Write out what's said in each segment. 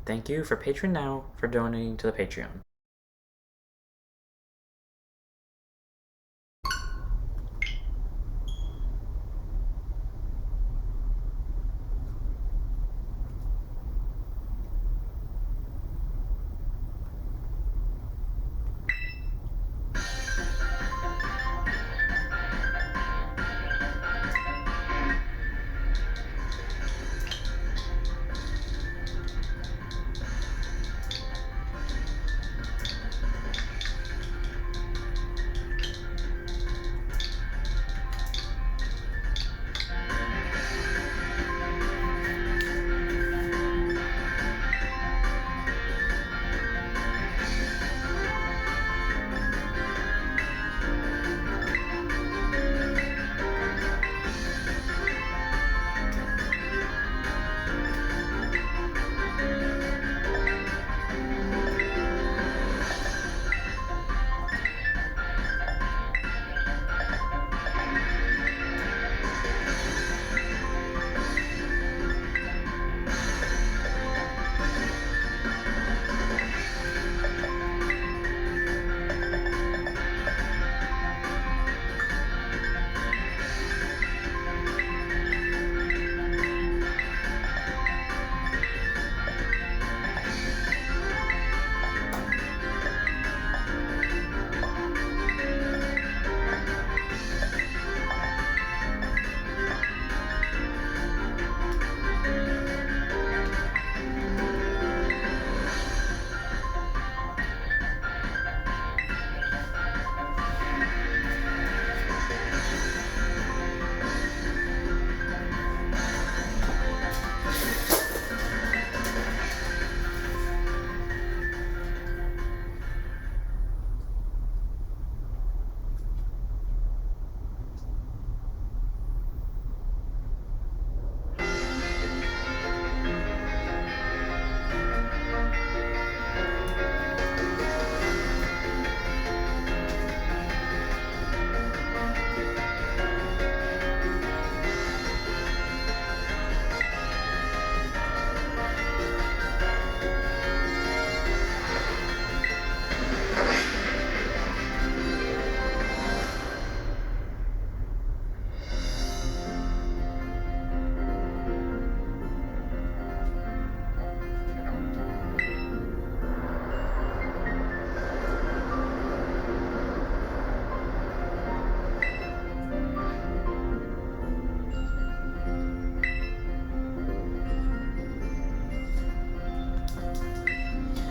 Thank you for Patreon now for donating to the Patreon.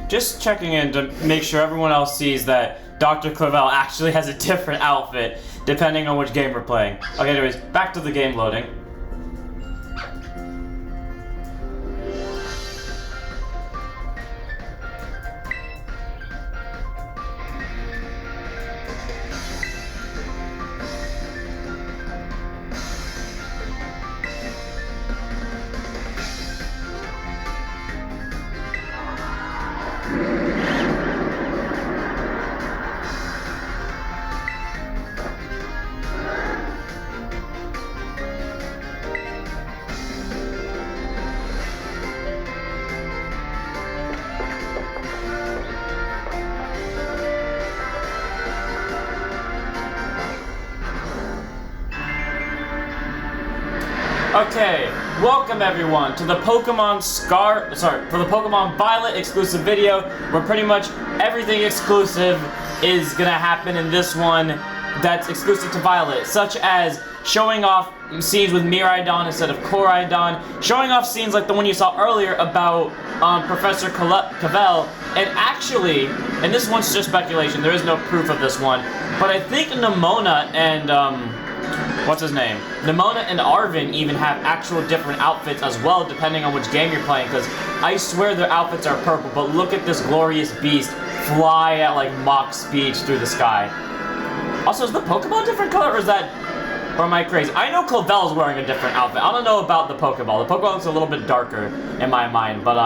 Just checking in to make sure everyone else sees that Dr. Clavel actually has a different outfit depending on which game we're playing. Okay, anyways, back to the game loading. Okay, welcome everyone to the Pokémon for the Pokémon Violet exclusive video, where pretty much everything exclusive is gonna happen in this one that's exclusive to Violet, such as showing off scenes with Miraidon instead of Koraidon, showing off scenes like the one you saw earlier about Professor Clavel, and actually, and this one's just speculation, there is no proof of this one, but I think Nemona and what's his name? Nemona and Arven even have actual different outfits as well, depending on which game you're playing, because I swear their outfits are purple, but look at this glorious beast fly at like Mach speed through the sky. Also, is the Pokeball a different color, or is that, or am I crazy? I know Clavel's wearing a different outfit. I don't know about the Pokeball. The Pokeball looks a little bit darker in my mind, but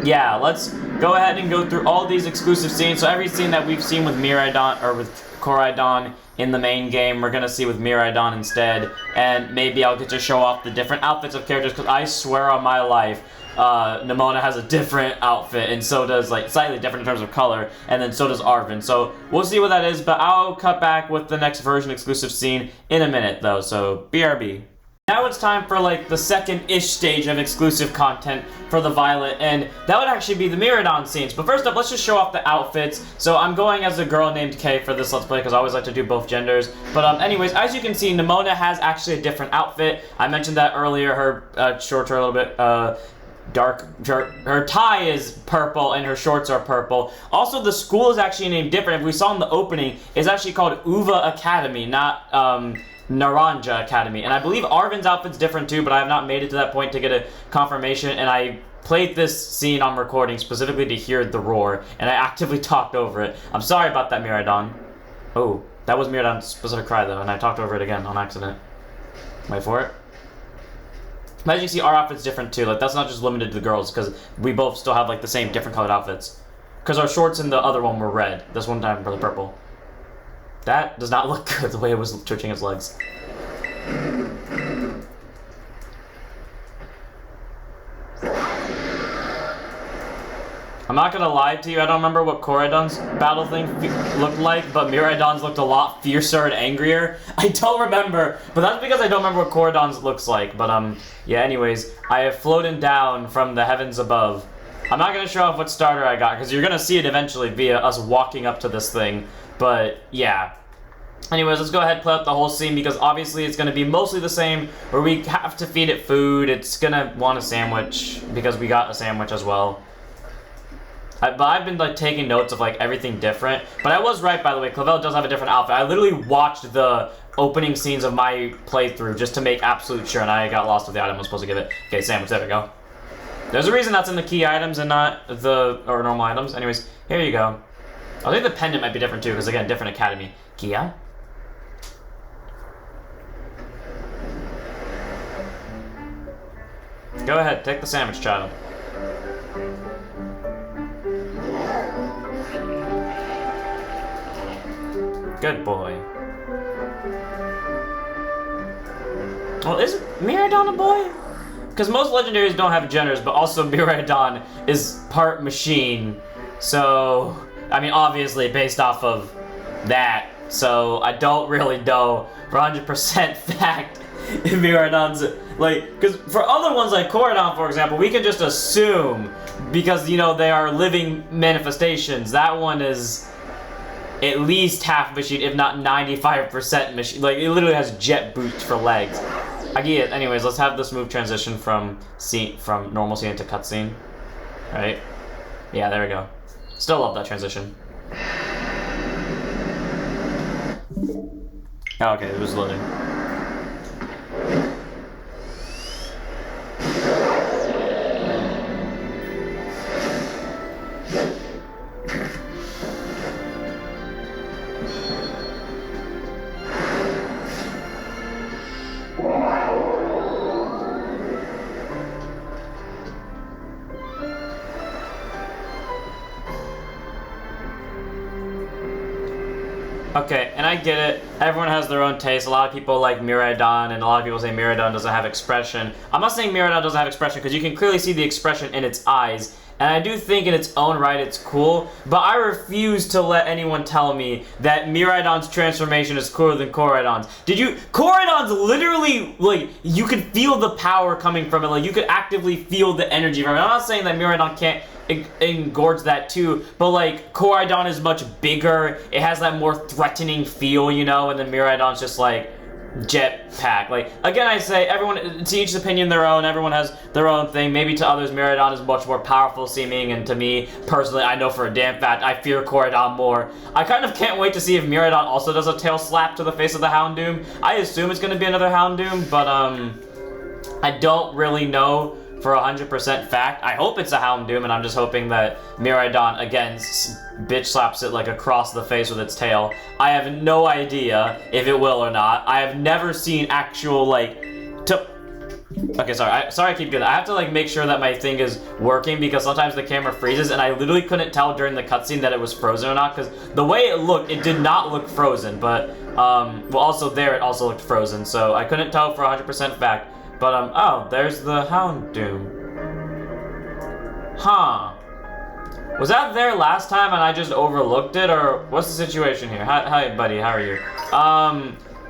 yeah, let's go ahead and go through all these exclusive scenes. So every scene that we've seen with Miraidon, or with Koraidon in the main game, we're gonna see with Miraidon instead, and maybe I'll get to show off the different outfits of characters, because I swear on my life, Nimona has a different outfit, and so does, like, slightly different in terms of color, and then so does Arven. So we'll see what that is, but I'll cut back with the next version exclusive scene in a minute, though, so BRB. Now it's time for, like, the second-ish stage of exclusive content for the Violet, and that would actually be the Miraidon scenes. But first up, let's just show off the outfits. So I'm going as a girl named Kay for this Let's Play, because I always like to do both genders. But anyways, as you can see, Nimona has actually a different outfit. I mentioned that earlier. Her shorts are a little bit her tie is purple and her shorts are purple. Also, the school is actually named different. If we saw in the opening, it's actually called Uva Academy, not Naranja Academy. And I believe Arven's outfit's different too, but I have not made it to that point to get a confirmation, and I played this scene on recording specifically to hear the roar, and I actively talked over it. I'm sorry about that, Miraidon. Oh, that was Miraidon's specific cry though, and I talked over it again on accident. Wait for it. As you can see, our outfit's different too. Like, that's not just limited to the girls, because we both still have, like, the same different colored outfits. Because our shorts in the other one were red. This one time for the purple. That does not look good, the way it was twitching its legs. I'm not gonna lie to you, I don't remember what Koraidon's battle thing looked like, but Miraidon's looked a lot fiercer and angrier. I don't remember, but that's because I don't remember what Koraidon's looks like. But yeah, anyways, I have floated down from the heavens above. I'm not gonna show off what starter I got, because you're gonna see it eventually via us walking up to this thing, but yeah. Anyways, let's go ahead and play out the whole scene, because obviously it's going to be mostly the same, where we have to feed it food. It's going to want a sandwich, because we got a sandwich as well. But I've been, like, taking notes of, like, everything different. But I was right, by the way. Clavel does have a different outfit. I literally watched the opening scenes of my playthrough just to make absolute sure, and I got lost with the item I was supposed to give it. Okay, sandwich, there we go. There's a reason that's in the key items and not the normal items. Anyways, here you go. I think the pendant might be different, too, because, again, different academy. Kia? Go ahead, take the sandwich, child. Good boy. Well, is Miraidon a boy? Because most legendaries don't have genders, but also Miraidon is part machine. So, I mean, obviously based off of that. So, I don't really know for 100% fact if Miraidon's, like, because for other ones like Koraidon, for example, we can just assume, because, you know, they are living manifestations. That one is at least half machine, if not 95% machine. Like, it literally has jet boots for legs. I get it. Anyways, let's have the smooth transition from normal scene into cutscene. Right? Yeah, there we go. Still love that transition. Oh, okay, it was loading. Okay, and I get it. Everyone has their own taste. A lot of people like Miraidon, and a lot of people say Miraidon doesn't have expression. I'm not saying Miraidon doesn't have expression, because you can clearly see the expression in its eyes. And I do think in its own right it's cool, but I refuse to let anyone tell me that Miraidon's transformation is cooler than Koraidon's. Koraidon's literally, like, you could feel the power coming from it. Like, you could actively feel the energy from it. I'm not saying that Miraidon can't engorge that too, but like, Koraidon is much bigger. It has that more threatening feel, you know, and then Miraidon's just like jetpack. Like, again, I say, everyone, to each opinion their own, everyone has their own thing. Maybe to others, Miraidon is much more powerful seeming, and to me, personally, I know for a damn fact, I fear Koraidon more. I kind of can't wait to see if Miraidon also does a tail slap to the face of the Houndoom. I assume it's going to be another Houndoom, but, I don't really know for 100% fact. I hope it's a Houndoom, and I'm just hoping that Miraidon, again, bitch slaps it like across the face with its tail. I have no idea if it will or not. I have never seen actual, like, okay, sorry I keep doing that. I have to, like, make sure that my thing is working, because sometimes the camera freezes, and I literally couldn't tell during the cutscene that it was frozen or not, because the way it looked, it did not look frozen, but, well, also there, it also looked frozen, so I couldn't tell for 100% fact. But, oh, there's the Houndoom. Huh. Was that there last time and I just overlooked it, or what's the situation here? Hi, buddy, how are you?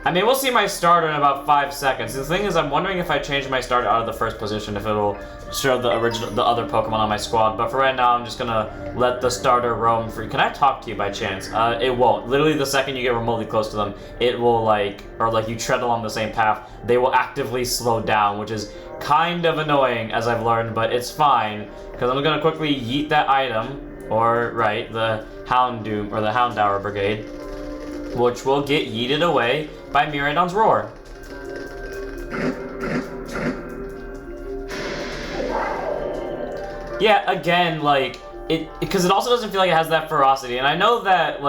I mean, we'll see my starter in about 5 seconds. The thing is, I'm wondering if I change my starter out of the first position, if it'll show the other Pokemon on my squad. But for right now, I'm just gonna let the starter roam free. Can I talk to you by chance? It won't. Literally, the second you get remotely close to them, it will or you tread along the same path, they will actively slow down, which is kind of annoying, as I've learned, but it's fine, because I'm gonna quickly yeet that item, the Houndoom, or the Houndour Brigade, which will get yeeted away by Miraidon's Roar. Yeah, again, because it also doesn't feel like it has that ferocity, and I know that,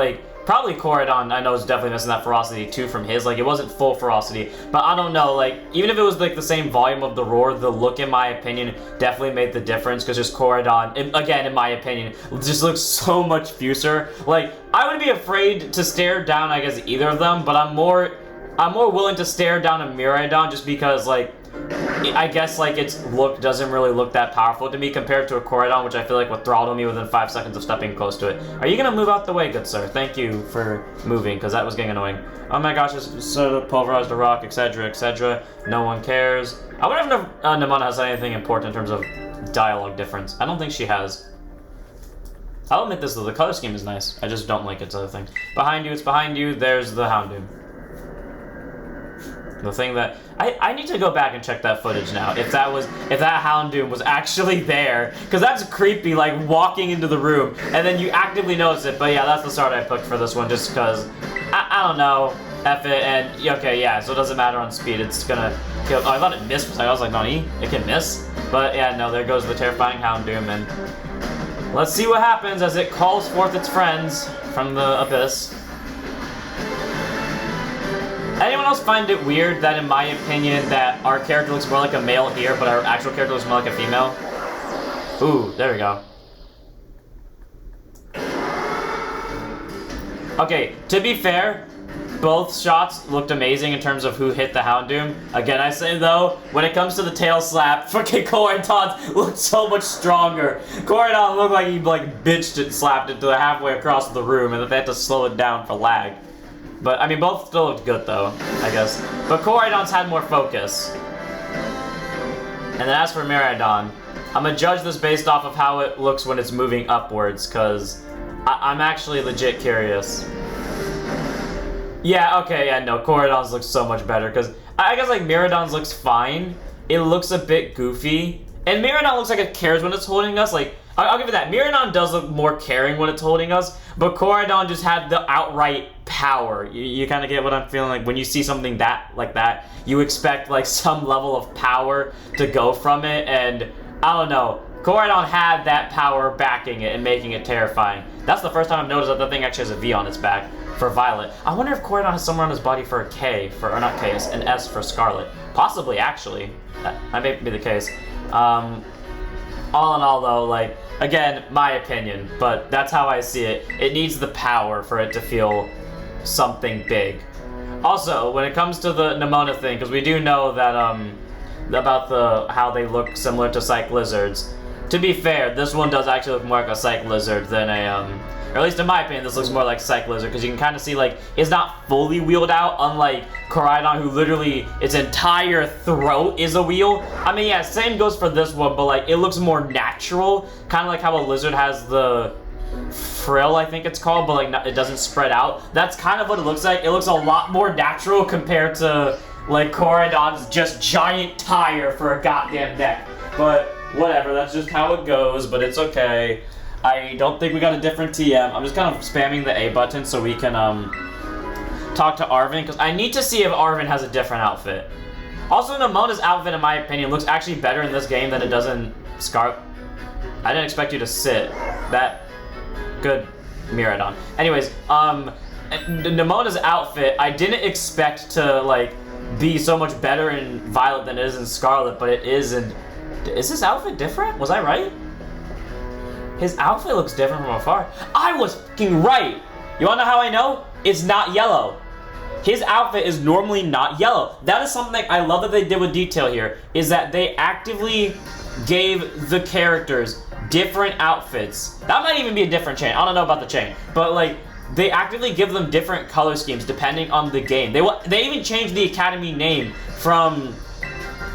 probably Corydon, I know, is definitely missing that ferocity too from his. It wasn't full ferocity, but I don't know, even if it was the same volume of the roar, the look, in my opinion, definitely made the difference, because just Corydon, again, in my opinion, just looks so much fiercer. I wouldn't be afraid to stare down, I guess, either of them, but I'm more willing to stare down a Miraidon just because, I guess, its look doesn't really look that powerful to me compared to a Corydon, which I feel like would throttle me within 5 seconds of stepping close to it. Are you gonna move out the way, good sir? Thank you for moving, because that was getting annoying. Oh my gosh, it's sort of pulverized the rock, etc., etc. No one cares. I wonder if Nemona has anything important in terms of dialogue difference. I don't think she has. I'll admit this, though. The color scheme is nice. I just don't like its other thing. Behind you, it's behind you. There's the Houndoom. The thing that I need to go back and check that footage now. If that Houndoom was actually there, because that's creepy. Walking into the room and then you actively notice it. But yeah, that's the start I picked for this one, just because I don't know. F it, and okay, yeah. So it doesn't matter on speed. It's gonna kill. Oh, I thought it missed. I was like, Nani, it can miss. But yeah, no. There goes the terrifying Houndoom, and let's see what happens as it calls forth its friends from the abyss. Anyone else find it weird that, in my opinion, that our character looks more like a male here, but our actual character looks more like a female? Ooh, there we go. Okay, to be fair, both shots looked amazing in terms of who hit the Houndoom. Again, I say, though, when it comes to the tail slap, freaking Corydon looked so much stronger. Corydon looked like he, bitched it, slapped it to halfway across the room, and that they had to slow it down for lag. But, I mean, both still looked good, though, I guess. But Corydon's had more focus. And then as for Miraidon, I'm gonna judge this based off of how it looks when it's moving upwards, because I'm actually legit curious. Yeah, okay, yeah, no, Corydon's looks so much better, because I guess, Miraidon's looks fine. It looks a bit goofy. And Miraidon looks like it cares when it's holding us, I'll give it that. Miraidon does look more caring when it's holding us, but Corydon just had the outright power. You kind of get what I'm feeling. When you see something like that, you expect some level of power to go from it, and I don't know. Corydon had that power backing it and making it terrifying. That's the first time I've noticed that the thing actually has a V on its back for Violet. I wonder if Corydon has somewhere on his body for a K, or not K, an S for Scarlet. Possibly, actually. That may be the case. All in all, though, again, my opinion, but that's how I see it. It needs the power for it to feel something big. Also, when it comes to the Nemona thing, because we do know that, about how they look similar to Psych Lizards. To be fair, this one does actually look more like a Psych Lizard than or at least in my opinion, this looks more like Psych Lizard, because you can kind of see, it's not fully wheeled out, unlike Corydon, who literally, its entire throat is a wheel. I mean, yeah, same goes for this one, but, it looks more natural, kind of like how a lizard has the frill, I think it's called, but, it doesn't spread out. That's kind of what it looks like. It looks a lot more natural compared to, Corydon's just giant tire for a goddamn neck. But, whatever, that's just how it goes, but it's okay. I don't think we got a different TM. I'm just kind of spamming the A button so we can talk to Arven, because I need to see if Arven has a different outfit. Also, Nemona's outfit, in my opinion, looks actually better in this game than it does in Scarlet. I didn't expect you to sit. Good, Miraidon. Anyways, Nemona's outfit, I didn't expect to, be so much better in Violet than it is in Scarlet, but it is in... Is this outfit different? Was I right? His outfit looks different from afar. I was fucking right! You wanna know how I know? It's not yellow. His outfit is normally not yellow. That is something I love that they did with detail here, is that they actively gave the characters different outfits. That might even be a different chain. I don't know about the chain, but like they actively give them different color schemes depending on the game. They even changed the academy name from.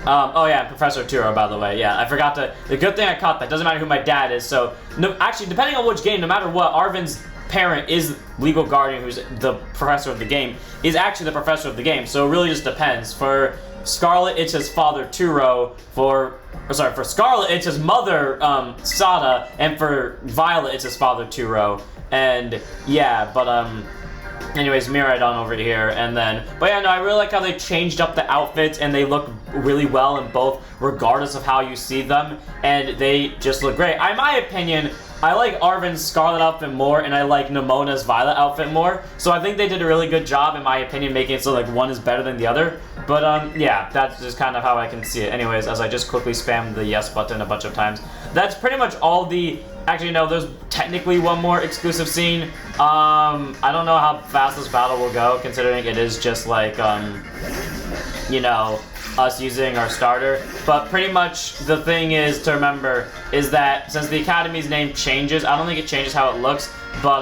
Oh yeah, Professor Turo, by the way. Yeah, I forgot to. The good thing I caught that. Doesn't matter who my dad is. So no, actually, depending on which game, no matter what, Arven's parent is legal guardian, who's the professor of the game, is actually the professor of the game. So it really just depends. For Scarlet, it's his father Turo. For Scarlet, it's his mother Sada, and for Violet, it's his father Turo. And yeah, but anyways, Miraidon over here, and then, but yeah, no, I really like how they changed up the outfits, and they look really well in both, regardless of how you see them, and they just look great. In my opinion, I like Arven's Scarlet outfit more, and I like Nemona's Violet outfit more, so I think they did a really good job, in my opinion, making it so like one is better than the other, but yeah, that's just kind of how I can see it. Anyways, as I just quickly spammed the yes button a bunch of times, that's pretty much all the. Actually, no, there's technically one more exclusive scene. I don't know how fast this battle will go, considering it is just like, you know, us using our starter. But pretty much the thing is to remember is that since the Academy's name changes, I don't think it changes how it looks, but,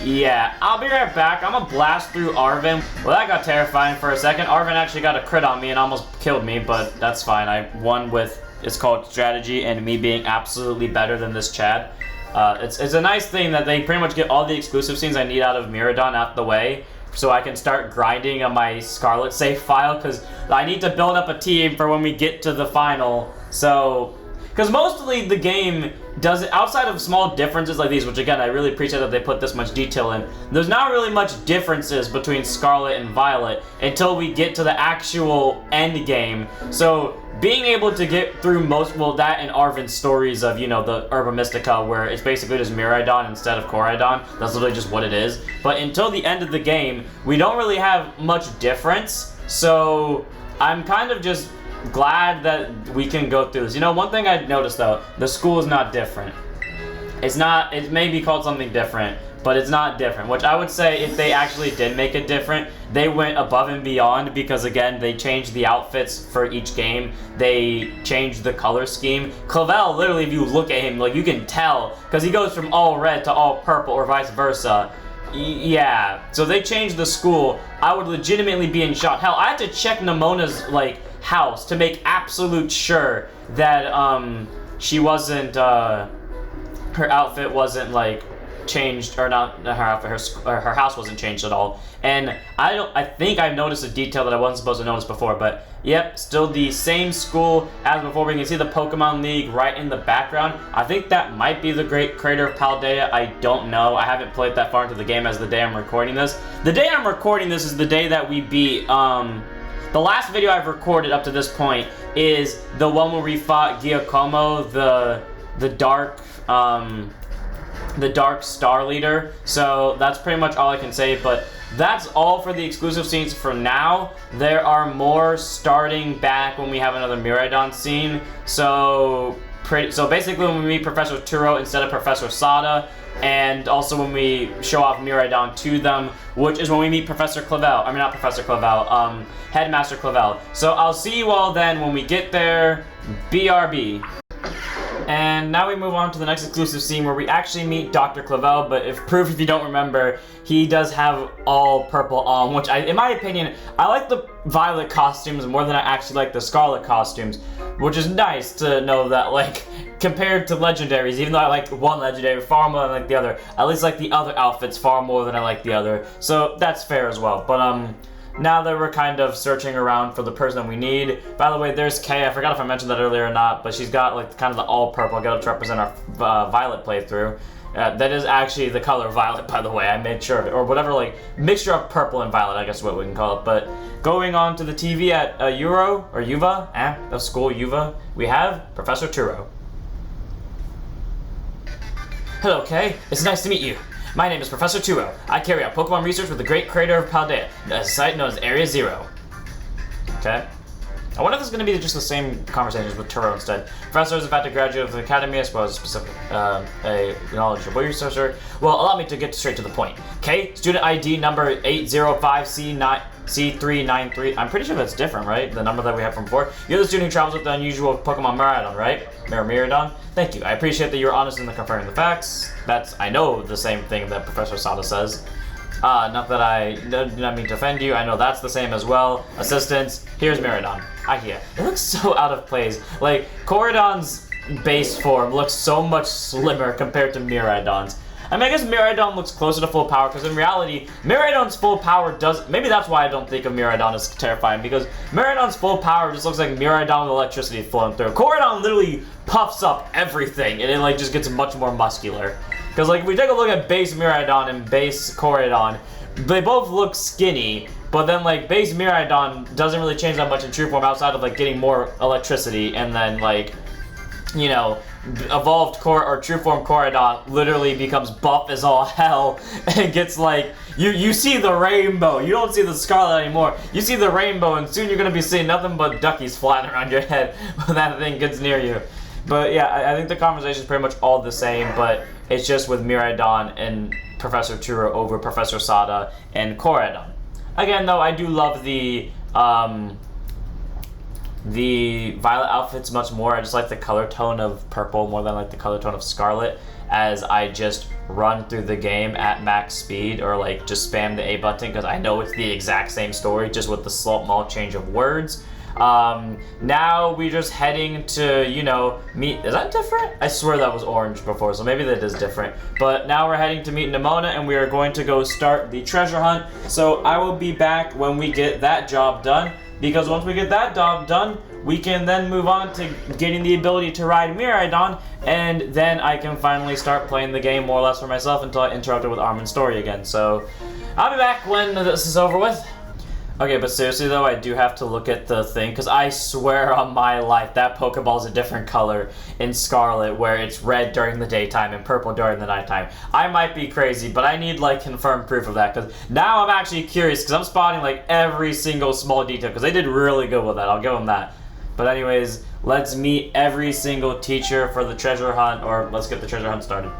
yeah, I'll be right back. I'm gonna blast through Arven. Well, that got terrifying for a second. Arven actually got a crit on me and almost killed me, but that's fine. I won with... It's called strategy, and me being absolutely better than this Chad. It's a nice thing that they pretty much get all the exclusive scenes I need out of Miraidon out the way, so I can start grinding on my Scarlet save file, because I need to build up a team for when we get to the final. So, because mostly the game does it outside of small differences like these, which again I really appreciate that they put this much detail in. There's not really much differences between Scarlet and Violet until we get to the actual end game. So being able to get through most, well, that and Arven's stories of, you know, the Herba Mystica, where it's basically just Miraidon instead of Koraidon. That's literally just what it is. But until the end of the game, we don't really have much difference. So I'm kind of just glad that we can go through this. You know, one thing I noticed though, the school is not different. It's not, it may be called something different, but it's not different, which I would say if they actually did make it different, they went above and beyond, because again, they changed the outfits for each game. They changed the color scheme. Clavel, literally, if you look at him, like, you can tell, because he goes from all red to all purple, or vice versa. Yeah, so they changed the school. I would legitimately be in shock. Hell, I had to check Nemona's, like, house to make absolute sure that, she wasn't, her outfit wasn't, like, changed, or not her outfit, her house wasn't changed at all. And I think I've noticed a detail that I wasn't supposed to notice before, but yep, still the same school as before. We can see the Pokemon League right in the background. I think that might be the great creator of Paldea. I don't know. I haven't played that far into the game as the day I'm recording this. The day I'm recording this is the day that we beat, the last video I've recorded up to this point is the one where we fought Giacomo, the dark star leader. So that's pretty much all I can say, but that's all for the exclusive scenes for now. There are more starting back when we have another Miraidon scene. So basically when we meet Professor Turo instead of Professor Sada, and also when we show off Miraidon to them, which is when we meet Professor Clavel. I mean, not Professor Clavel, Headmaster Clavel. So I'll see you all then when we get there. BRB. And now we move on to the next exclusive scene where we actually meet Dr. Clavel, but if you don't remember, he does have all purple on, which in my opinion, I like the Violet costumes more than I actually like the Scarlet costumes, which is nice to know that, like, compared to legendaries, even though I like one legendary far more than I like the other, I at least like the other outfits far more than I like the other, so that's fair as well. But now that we're kind of searching around for the person that we need. By the way, there's Kay. I forgot if I mentioned that earlier or not, but she's got like kind of the all purple. I got to represent our Violet playthrough. That is actually the color Violet, by the way. I made sure of it, or whatever, like mixture of purple and violet, I guess is what we can call it. But going on to the TV at Euro or Yuva, of school Yuva, we have Professor Turo. Hello, Kay. It's nice to meet you. My name is Professor Turo. I carry out Pokemon research with the great creator of Paldea, a site known as Area Zero. Okay. I wonder if this is going to be just the same conversations with Turo instead. Professor is about to graduate from the academy. I suppose a specific a knowledge of researcher. Well, allow me to get straight to the point. Okay, student ID number 805C393. I'm pretty sure that's different, right? The number that we have from before. You're the student who travels with the unusual Pokemon Miraidon, right? Miraidon. Thank you. I appreciate that you're honest in confirming the facts. That's, I know, the same thing that Professor Sada says. Not that I do not mean to offend you. I know that's the same as well. Assistants. Here's Miraidon. It looks so out of place. Like, Koridon's base form looks so much slimmer compared to Miraidon's. I mean, I guess Miraidon looks closer to full power, because in reality, Miraidon's full power does... Maybe that's why I don't think of Miraidon as terrifying, because Miraidon's full power just looks like Miraidon with electricity flowing through. Koridon literally puffs up everything, and it, like, just gets much more muscular. Because, like, if we take a look at base Miraidon and base Koridon, they both look skinny, but then, like, base Miraidon doesn't really change that much in true form outside of, like, getting more electricity, and then, like, you know, evolved true form Koridon literally becomes buff as all hell and gets, like, you see the rainbow. You don't see the Scarlet anymore. You see the rainbow, and soon you're gonna be seeing nothing but duckies flying around your head when that thing gets near you. But yeah, I think the conversation is pretty much all the same, but it's just with Miraidon and Professor Turo over Professor Sada and Koridon. Again, though, I do love the violet outfits much more. I just like the color tone of purple more than like the color tone of Scarlet, as I just run through the game at max speed or like just spam the A button because I know it's the exact same story, just with the small change of words. Now we're just heading to, you know, meet... Is that different? I swear that was orange before, so maybe that is different. But now we're heading to meet Nimona, and we are going to go start the treasure hunt. So I will be back when we get that job done, because once we get that job done, we can then move on to getting the ability to ride Miraidon, and then I can finally start playing the game more or less for myself until I interrupt it with Armin's story again. So I'll be back when this is over with. Okay, but seriously though, I do have to look at the thing, because I swear on my life that Pokeball is a different color in Scarlet, where it's red during the daytime and purple during the nighttime. I might be crazy, but I need like confirmed proof of that, because now I'm actually curious, because I'm spotting like every single small detail, because they did really good with that, I'll give them that. But anyways, let's meet every single teacher for the treasure hunt, or let's get the treasure hunt started.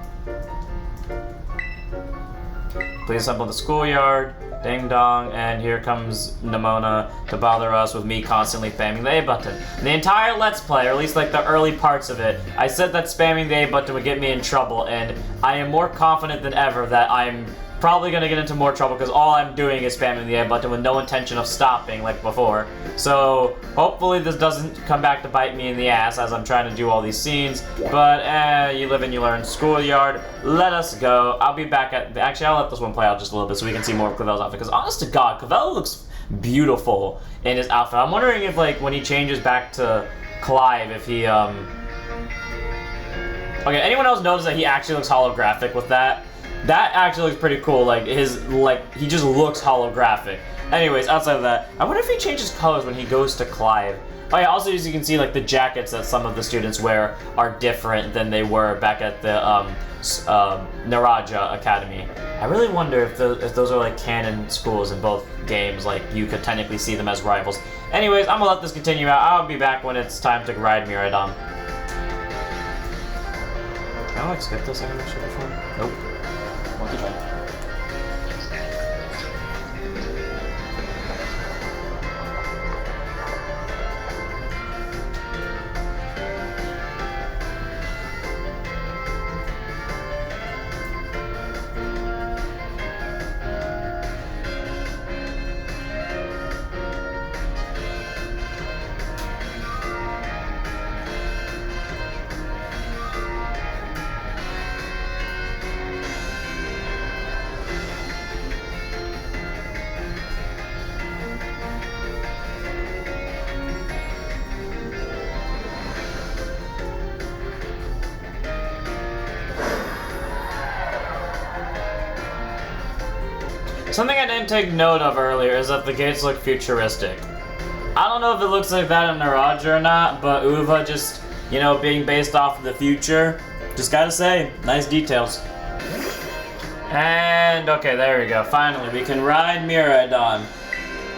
Please assemble the schoolyard. Ding dong, and here comes Nimona to bother us with me constantly spamming the A button. The entire Let's Play, or at least like the early parts of it, I said that spamming the A button would get me in trouble, and I am more confident than ever that I'm probably gonna get into more trouble because all I'm doing is spamming the A button with no intention of stopping like before. So hopefully this doesn't come back to bite me in the ass as I'm trying to do all these scenes. But you live and you learn. Schoolyard, let us go. I'll be back at... Actually, I'll let this one play out just a little bit so we can see more of Clavel's outfit. Because honest to God, Clavel looks beautiful in his outfit. I'm wondering if like when he changes back to Clive, if he Okay, anyone else notice that he actually looks holographic with that? That actually looks pretty cool, like, he just looks holographic. Anyways, outside of that, I wonder if he changes colors when he goes to Clive. Oh yeah, also as you can see, like, the jackets that some of the students wear are different than they were back at the, Naraja Academy. I really wonder if those are, like, canon schools in both games, like, you could technically see them as rivals. Anyways, I'm gonna let this continue out. I'll be back when it's time to ride Miraidon. Can I, like, skip this animation before? Nope. Monkey jump. Something I didn't take note of earlier is that the gates look futuristic. I don't know if it looks like that in Naraja or not, but Uva just, you know, being based off of the future, just gotta say, nice details. And, okay, there we go. Finally, we can ride Miraidon.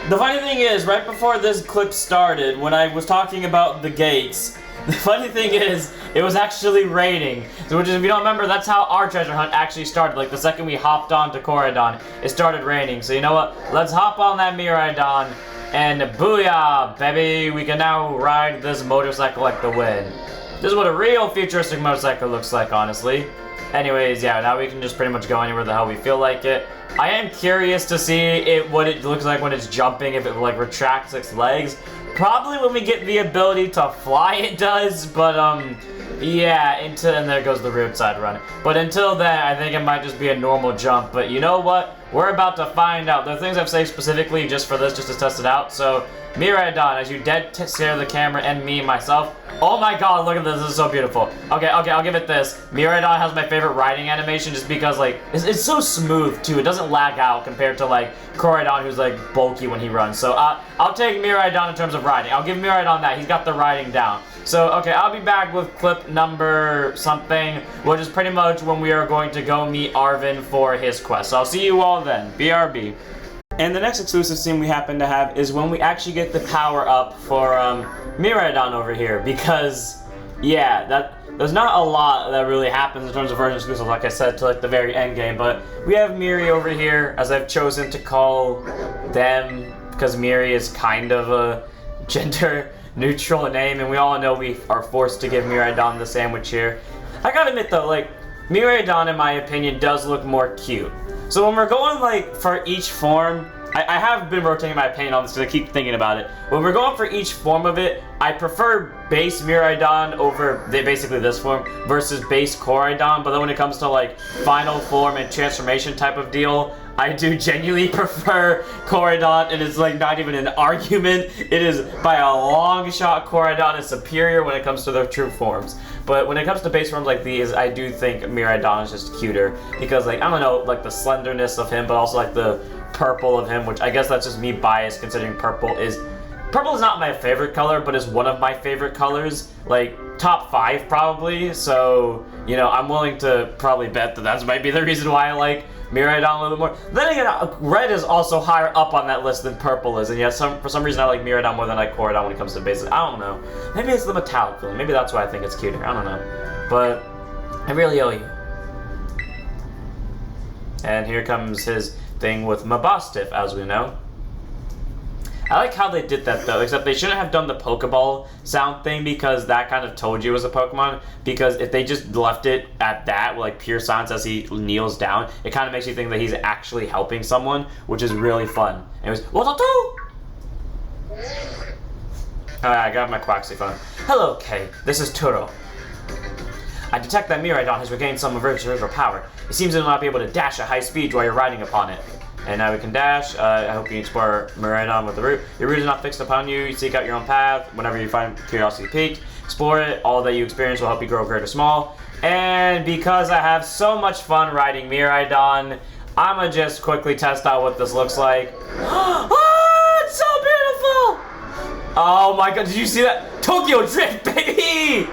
The funny thing is, right before this clip started, when I was talking about the gates, the funny thing is, it was actually raining. So, which is, if you don't remember, that's how our treasure hunt actually started. Like, the second we hopped on to Koridon, it started raining. So, you know what? Let's hop on that Miraidon, and booyah, baby! We can now ride this motorcycle like the wind. This is what a real futuristic motorcycle looks like, honestly. Anyways, yeah, now we can just pretty much go anywhere the hell we feel like it. I am curious to see what it looks like when it's jumping, if it, like, retracts its legs. Probably when we get the ability to fly it does, but, yeah, and there goes the roadside run. But until then, I think it might just be a normal jump. But you know what? We're about to find out. There are things I've saved specifically just for this, just to test it out. So, Miraidon, as you dead stare the camera and me myself. Oh my god, look at this. This is so beautiful. Okay, I'll give it this. Miraidon has my favorite riding animation just because, like, it's so smooth, too. It doesn't lag out compared to, like, Koridon, who's, like, bulky when he runs. So, I'll take Miraidon in terms of riding. I'll give Miraidon that. He's got the riding down. So, okay, I'll be back with clip number something, which is pretty much when we are going to go meet Arvin for his quest. So, I'll see you all then. BRB. And the next exclusive scene we happen to have is when we actually get the power up for Miraidon over here, because yeah, there's not a lot that really happens in terms of version exclusive, like I said, to like the very end game. But we have Miri over here, as I've chosen to call them, because Miri is kind of a gender neutral name, and we all know we are forced to give Miraidon the sandwich here. I gotta admit though, like, Miraidon in my opinion does look more cute. So when we're going, like, for each form, I have been rotating my opinion on this because I keep thinking about it. When we're going for each form of it, I prefer base Miraidon over basically this form versus base Koridon. But then when it comes to, like, final form and transformation type of deal, I do genuinely prefer Koridon, and it's, like, not even an argument. It is, by a long shot, Koridon is superior when it comes to their true forms. But when it comes to base forms like these, I do think Miraidon is just cuter. Because, like, I don't know, like, the slenderness of him, but also, like, the purple of him, which I guess that's just me biased, considering purple is not my favorite color, but is one of my favorite colors. Like, top 5, probably. So, you know, I'm willing to probably bet that might be the reason why I like Miraidon a little bit more. Then again, red is also higher up on that list than purple is, and yet for some reason I like Miraidon more than I like Koridon when it comes to bases. I don't know. Maybe it's the metallic feeling. Maybe that's why I think it's cuter. I don't know. But I really owe you. And here comes his thing with Mabosstiff, as we know. I like how they did that though, except they shouldn't have done the Pokeball sound thing, because that kind of told you it was a Pokemon. Because if they just left it at that, like pure silence as he kneels down, it kind of makes you think that he's actually helping someone, which is really fun. And it was, what do? I got my Quaxley phone. Hello, Kay. This is Turo. I detect that Miraidon has regained some of its original power. It seems to not be able to dash at high speed while you're riding upon it. And now we can dash. I hope you can explore Miraidon with the route. Your route is not fixed upon you. You seek out your own path. Whenever you find Curiosity Peak, explore it. All that you experience will help you grow great or small. And because I have so much fun riding Miraidon, I'ma just quickly test out what this looks like. Oh, it's so beautiful! Oh my god, did you see that? Tokyo Drift, baby!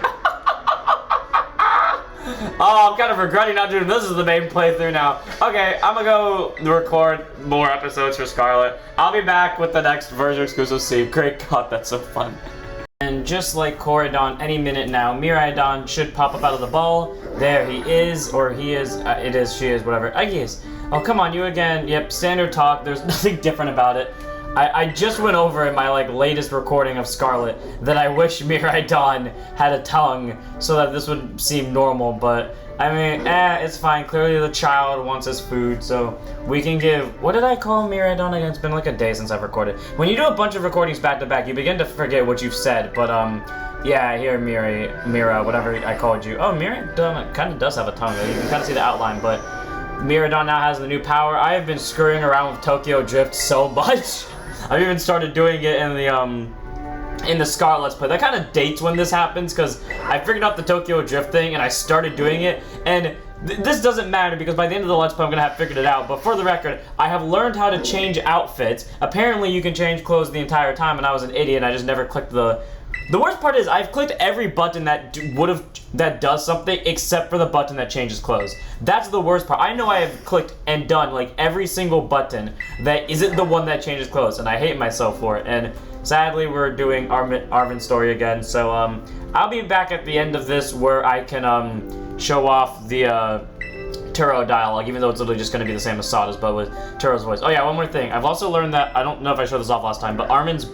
Oh, I'm kind of regretting not doing this as the main playthrough now. Okay, I'm gonna go record more episodes for Scarlet. I'll be back with the next version exclusive scene. Great god, that's so fun. And just like Koridon, any minute now, Miraidon should pop up out of the ball. There he is, or he is, it is, she is, whatever. I guess. Oh, come on, you again. Yep, standard talk. There's nothing different about it. I just went over in my latest recording of Scarlet that I wish Miraidon had a tongue so that this would seem normal, but I mean, it's fine. Clearly the child wants his food, so we can give, what did I call Miraidon again? It's been like a day since I've recorded. When you do a bunch of recordings back to back, you begin to forget what you've said, but yeah, here, Mira, whatever I called you. Oh, Mira kind of does have a tongue, though. You can kind of see the outline, but Miraidon now has the new power. I have been screwing around with Tokyo Drift so much. I've even started doing it in the Scarlet Let's Play. That kind of dates when this happens, because I figured out the Tokyo Drift thing and I started doing it, and This doesn't matter because by the end of the Let's Play I'm gonna have figured it out, but for the record, I have learned how to change outfits. Apparently you can change clothes the entire time, and I was an idiot and I just never clicked the worst part is I've clicked every button that that does something except for the button that changes clothes. That's the worst part. I know I have clicked and done like every single button that isn't the one that changes clothes, and I hate myself for it. And sadly, we're doing Arvin's story again, so I'll be back at the end of this where I can show off the Turo dialogue, even though it's literally just going to be the same as Sada's, but with Turo's voice. Oh yeah, one more thing. I've also learned that, I don't know if I showed this off last time, but Arvin's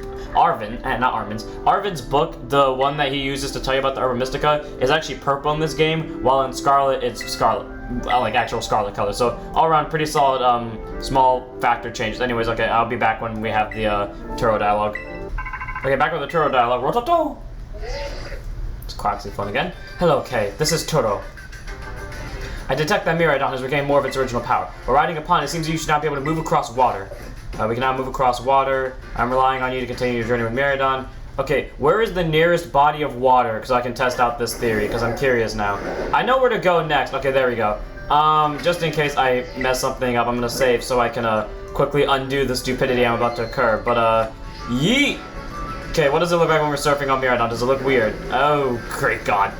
book, the one that he uses to tell you about the Urban Mystica, is actually purple in this game, while in Scarlet, it's Scarlet. Like actual Scarlet color. So all around, pretty solid, small factor changes. Anyways, okay, I'll be back when we have the Turo dialogue. Okay, back with the Turo dialogue. Rototo! It's Quaxly fun again. Hello, Kay. This is Turo. I detect that Miraidon has regained more of its original power. While riding upon it, it seems you should not be able to move across water. We can now move across water. I'm relying on you to continue your journey with Miraidon. Okay, where is the nearest body of water? Because I can test out this theory, because I'm curious now. I know where to go next. Okay, there we go. Just in case I mess something up, I'm going to save so I can quickly undo the stupidity I'm about to occur. But, yeet! Okay, what does it look like when we're surfing on Miraidon? Does it look weird? Oh, great God.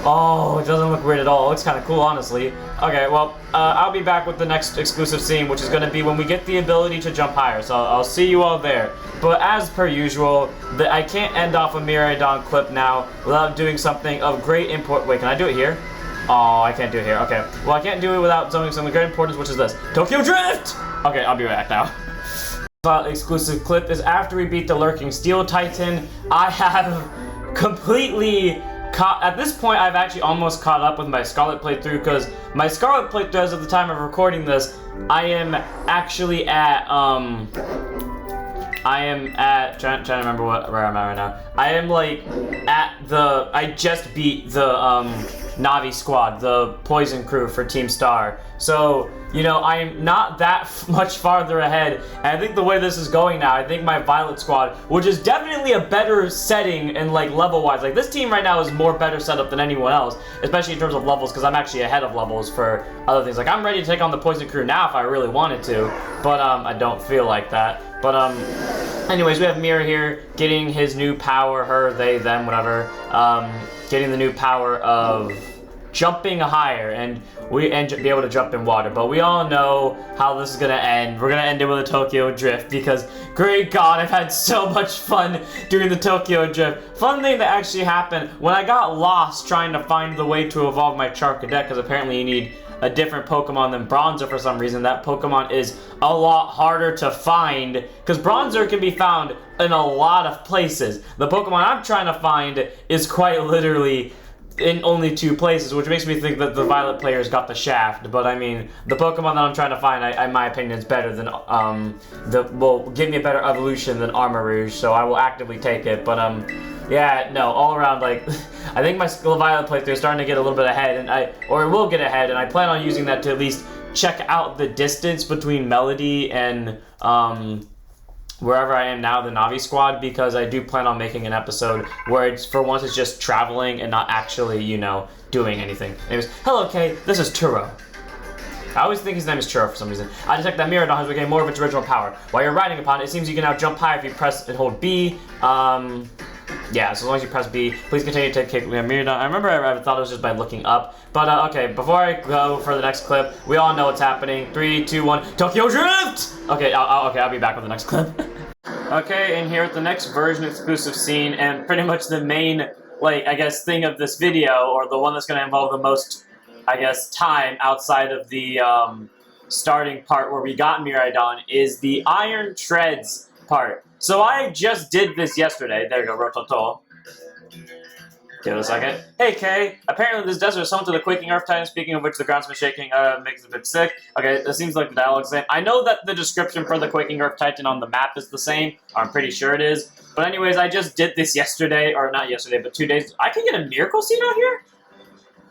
Oh, it doesn't look weird at all. It looks kind of cool, honestly. Okay, well, I'll be back with the next exclusive scene, which is going to be when we get the ability to jump higher. So I'll see you all there. But as per usual, I can't end off a Miraidon clip now without doing something of great import. Wait, can I do it here? Oh, I can't do it here. Okay. Well, I can't do it without doing something of great importance, which is this. Tokyo Drift! Okay, I'll be back now. Exclusive clip is after we beat the Lurking Steel Titan. I have completely at this point, I've actually almost caught up with my Scarlet playthrough, because my Scarlet playthrough, as of the time of recording this, I am actually at, trying to remember where I'm at right now. I am, like, I just beat the, Navi squad, the Poison crew for Team Star. So, you know, I'm not that much farther ahead, and I think the way this is going now, I think my Violet squad, which is definitely a better setting and, like, level-wise, like, this team right now is more better set up than anyone else, especially in terms of levels, because I'm actually ahead of levels for other things. Like, I'm ready to take on the Poison crew now if I really wanted to, but, I don't feel like that. But, anyways, we have Mira here, getting his new power, her, they, them, whatever, getting the new power of jumping higher and be able to jump in water. But we all know how this is gonna end. We're gonna end it with a Tokyo Drift, because great God, I've had so much fun doing the Tokyo Drift. Fun thing that actually happened when I got lost trying to find the way to evolve my Charcadet, because apparently you need a different Pokemon than Bronzer for some reason. That Pokemon is a lot harder to find, because Bronzer can be found in a lot of places. The Pokemon I'm trying to find is quite literally in only 2 places, which makes me think that the Violet players got the shaft. But I mean, the Pokemon that I'm trying to find, in my opinion, is better than will give me a better evolution than Armarouge, so I will actively take it. But yeah, no, all around, like, I think my Violet playthrough is starting to get a little bit ahead, and it will get ahead, and I plan on using that to at least check out the distance between Melody and wherever I am now, the Navi squad, because I do plan on making an episode where it's, for once, it's just traveling and not actually, you know, doing anything. Anyways, hello, Kay, this is Turo. I always think his name is Churro for some reason. I detect that Miraidon has regained more of its original power. While you're riding upon it, it seems you can now jump high if you press and hold B. Yeah, so as long as you press B, please continue to kick Miraidon. I remember I thought it was just by looking up. But, okay, before I go for the next clip, we all know what's happening. 3, 2, 1, Tokyo Drift! Okay, I'll be back with the next clip. Okay, and here at the next version exclusive scene, and pretty much the main, like, I guess, thing of this video, or the one that's going to involve the most, I guess, time outside of the, starting part where we got Miraidon, is the Iron Treads part. So I just did this yesterday. There you go, Rototo. Give it a second. Hey, Kay. Apparently this desert is home to the Quaking Earth Titan, speaking of which the ground's been shaking, makes it a bit sick. Okay, it seems like the dialogue's the same. I know that the description for the Quaking Earth Titan on the map is the same. I'm pretty sure it is. But anyways, I just did this yesterday, or not yesterday, but 2 days. I can get a Miracle Seed out here?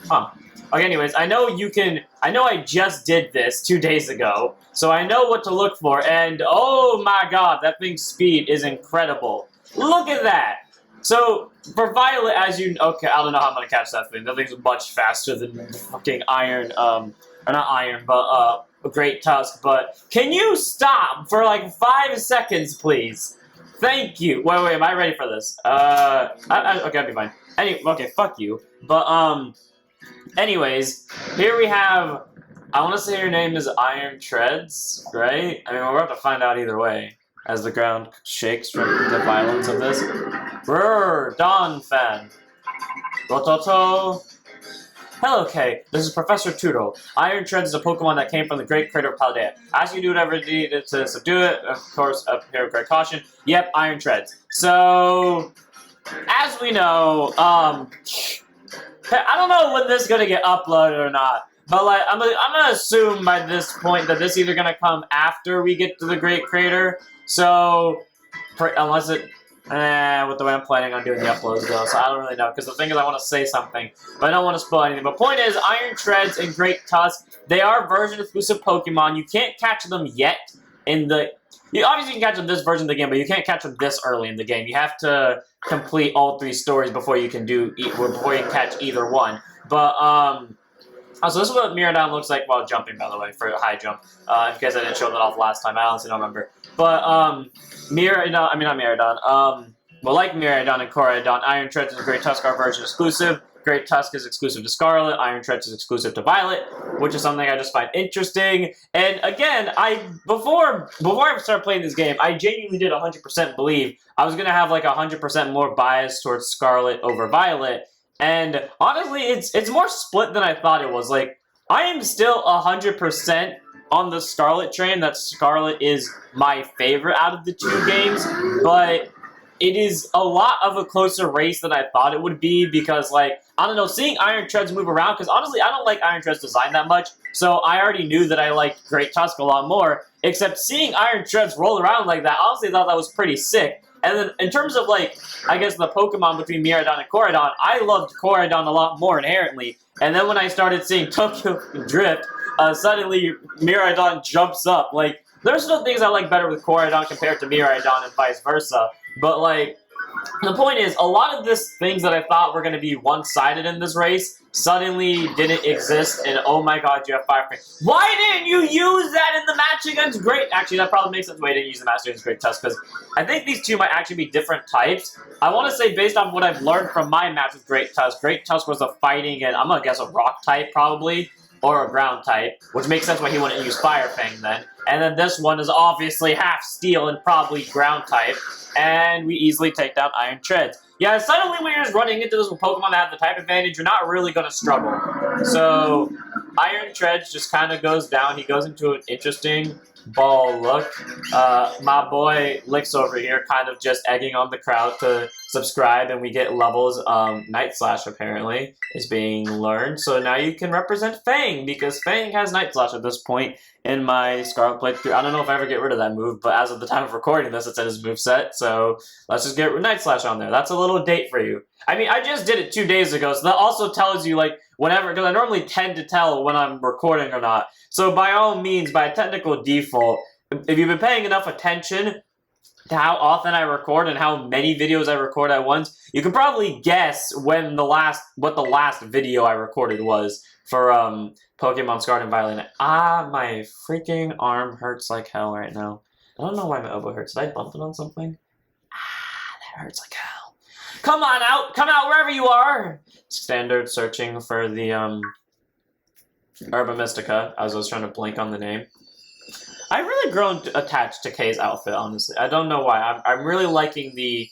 Huh. Okay, anyways, I know I just did this 2 days ago, so I know what to look for, and oh my God, that thing's speed is incredible. Look at that! So, for Violet, as you... Okay, I don't know how I'm gonna catch that thing. That thing's much faster than fucking Iron, or not Iron, but, Great Tusk, but... Can you stop for, like, 5 seconds, please? Thank you. Wait, am I ready for this? Okay, I'll be fine. Okay, fuck you. But, anyways, here we have... I want to say her name is Iron Treads, right? I mean, we're about to find out either way, as the ground shakes from the violence of this. Brrr, Dawn Fan. Rototo. Hello, Kay. This is Professor Turo. Iron Treads is a Pokemon that came from the Great Crater of Paldea. Ask you to do whatever needed to subdue it. Of course, up here with great caution. Yep, Iron Treads. So, as we know, I don't know when this is gonna get uploaded or not. But like, I'm gonna assume by this point that this is either gonna come after we get to the Great Crater. So, unless it, with the way I'm planning on doing the uploads though, so I don't really know. Because the thing is, I want to say something, but I don't want to spoil anything. But point is, Iron Treads and Great Tusk, they are version exclusive Pokemon. You can't catch them yet in the. You obviously can catch them this version of the game, but you can't catch them this early in the game. You have to complete all 3 stories before you can catch either one. But so this is what Miraidon looks like while jumping, by the way, for a high jump. In case I didn't show that off last time, I honestly don't remember. But, Miraidon, I mean not Miraidon, well, like Miraidon and Koraidon, Iron Treads and Great Tusk are version exclusive. Great Tusk is exclusive to Scarlet, Iron Treads is exclusive to Violet, which is something I just find interesting. And again, before I started playing this game, I genuinely did 100% believe I was going to have like 100% more bias towards Scarlet over Violet. And honestly, it's more split than I thought it was. Like, I am still 100% on the Scarlet train, that Scarlet is my favorite out of the 2 games, but it is a lot of a closer race than I thought it would be, because, like, I don't know, seeing Iron Treads move around, because honestly, I don't like Iron Treads' design that much, so I already knew that I liked Great Tusk a lot more, except seeing Iron Treads roll around like that, honestly, I thought that was pretty sick. And then, in terms of, like, I guess the Pokemon between Miraidon and Koraidon, I loved Koraidon a lot more inherently. And then when I started seeing Tokyo Drift, suddenly Miraidon jumps up. Like, there's still things I like better with Koraidon compared to Miraidon and vice versa. But, like, the point is, a lot of these things that I thought were going to be one-sided in this race suddenly didn't exist, and oh my god, you have Fire Fang. Why didn't you use that in the match against Great... Actually, that probably makes sense why you didn't use the match against Great Tusk, because I think these 2 might actually be different types. I want to say, based on what I've learned from my match with Great Tusk was a fighting, and I'm going to guess a rock type, probably, or a ground type, which makes sense why he wouldn't use Fire Fang then. And then this one is obviously half steel and probably ground type, and we easily take down Iron Treads. Yeah, suddenly when you're just running into this with Pokemon that have the type advantage, you're not really going to struggle. So, Iron Treads just kind of goes down. He goes into an interesting ball look. My boy Licks over here kind of just egging on the crowd to subscribe, and we get levels. Night Slash apparently is being learned, so now you can represent Fang, because Fang has Night Slash at this point in my Scarlet playthrough. I don't know if I ever get rid of that move, but as of the time of recording this, it's in his moveset, so let's just get Night Slash on there. That's a little date for you. I mean, I just did it 2 days ago, so that also tells you, like, whenever, because I normally tend to tell when I'm recording or not. So by all means, by a technical default, if you've been paying enough attention to how often I record and how many videos I record at once, you can probably guess what the last video I recorded was for Pokemon Scarlet and Violet. My freaking arm hurts like hell right now. I don't know why my elbow hurts. Did I bump it on something? That hurts like hell. Come on out! Come out wherever you are! Standard searching for the Herba Mystica, as I was trying to blank on the name. I've really grown attached to Kay's outfit, honestly. I don't know why. I'm really liking the,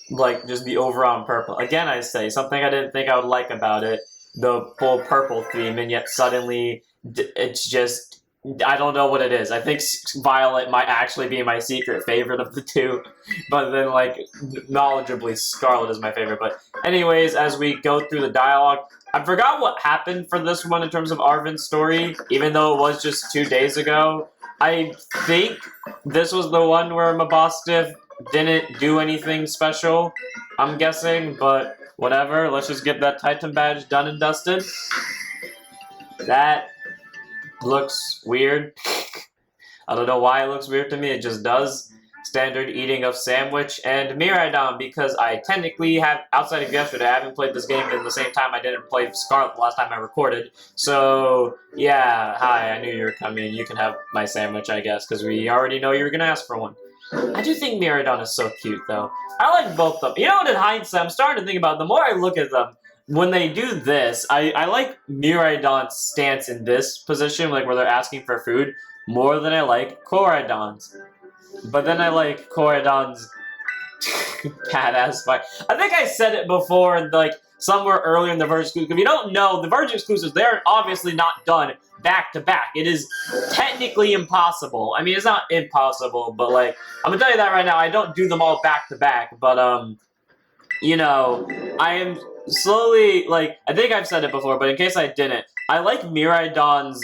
like, just the overall purple. Again, I say, something I didn't think I would like about it, the full purple theme, and yet suddenly it's just, I don't know what it is. I think Violet might actually be my secret favorite of the 2, but then, like, knowledgeably, Scarlet is my favorite. But anyways, as we go through the dialogue, I forgot what happened for this one in terms of Arvin's story, even though it was just 2 days ago. I think this was the one where Mabostiff didn't do anything special, I'm guessing, but whatever. Let's just get that Titan badge done and dusted. That looks weird. I don't know why it looks weird to me, it just does. standard eating of sandwich and Miraidon, because I technically have, outside of yesterday, I haven't played this game in the same time I didn't play Scarlet the last time I recorded. So, yeah, hi, I knew you were coming. You can have my sandwich, I guess, because we already know you were going to ask for one. I do think Miraidon is so cute, though. I like both of them. You know what, in hindsight, I'm starting to think about it, the more I look at them, when they do this, I like Miraidon's stance in this position, like where they're asking for food, more than I like Koraidon's. But then I like Koraidon's badass fight. I think I said it before, like, somewhere earlier in the Virgin Exclusive. If you don't know, the Virgin Exclusives, they're obviously not done back-to-back. It is technically impossible. I mean, it's not impossible, but, like, I'm gonna tell you that right now, I don't do them all back-to-back, but, you know, I am slowly, like, I think I've said it before, but in case I didn't, I like Miraidon's,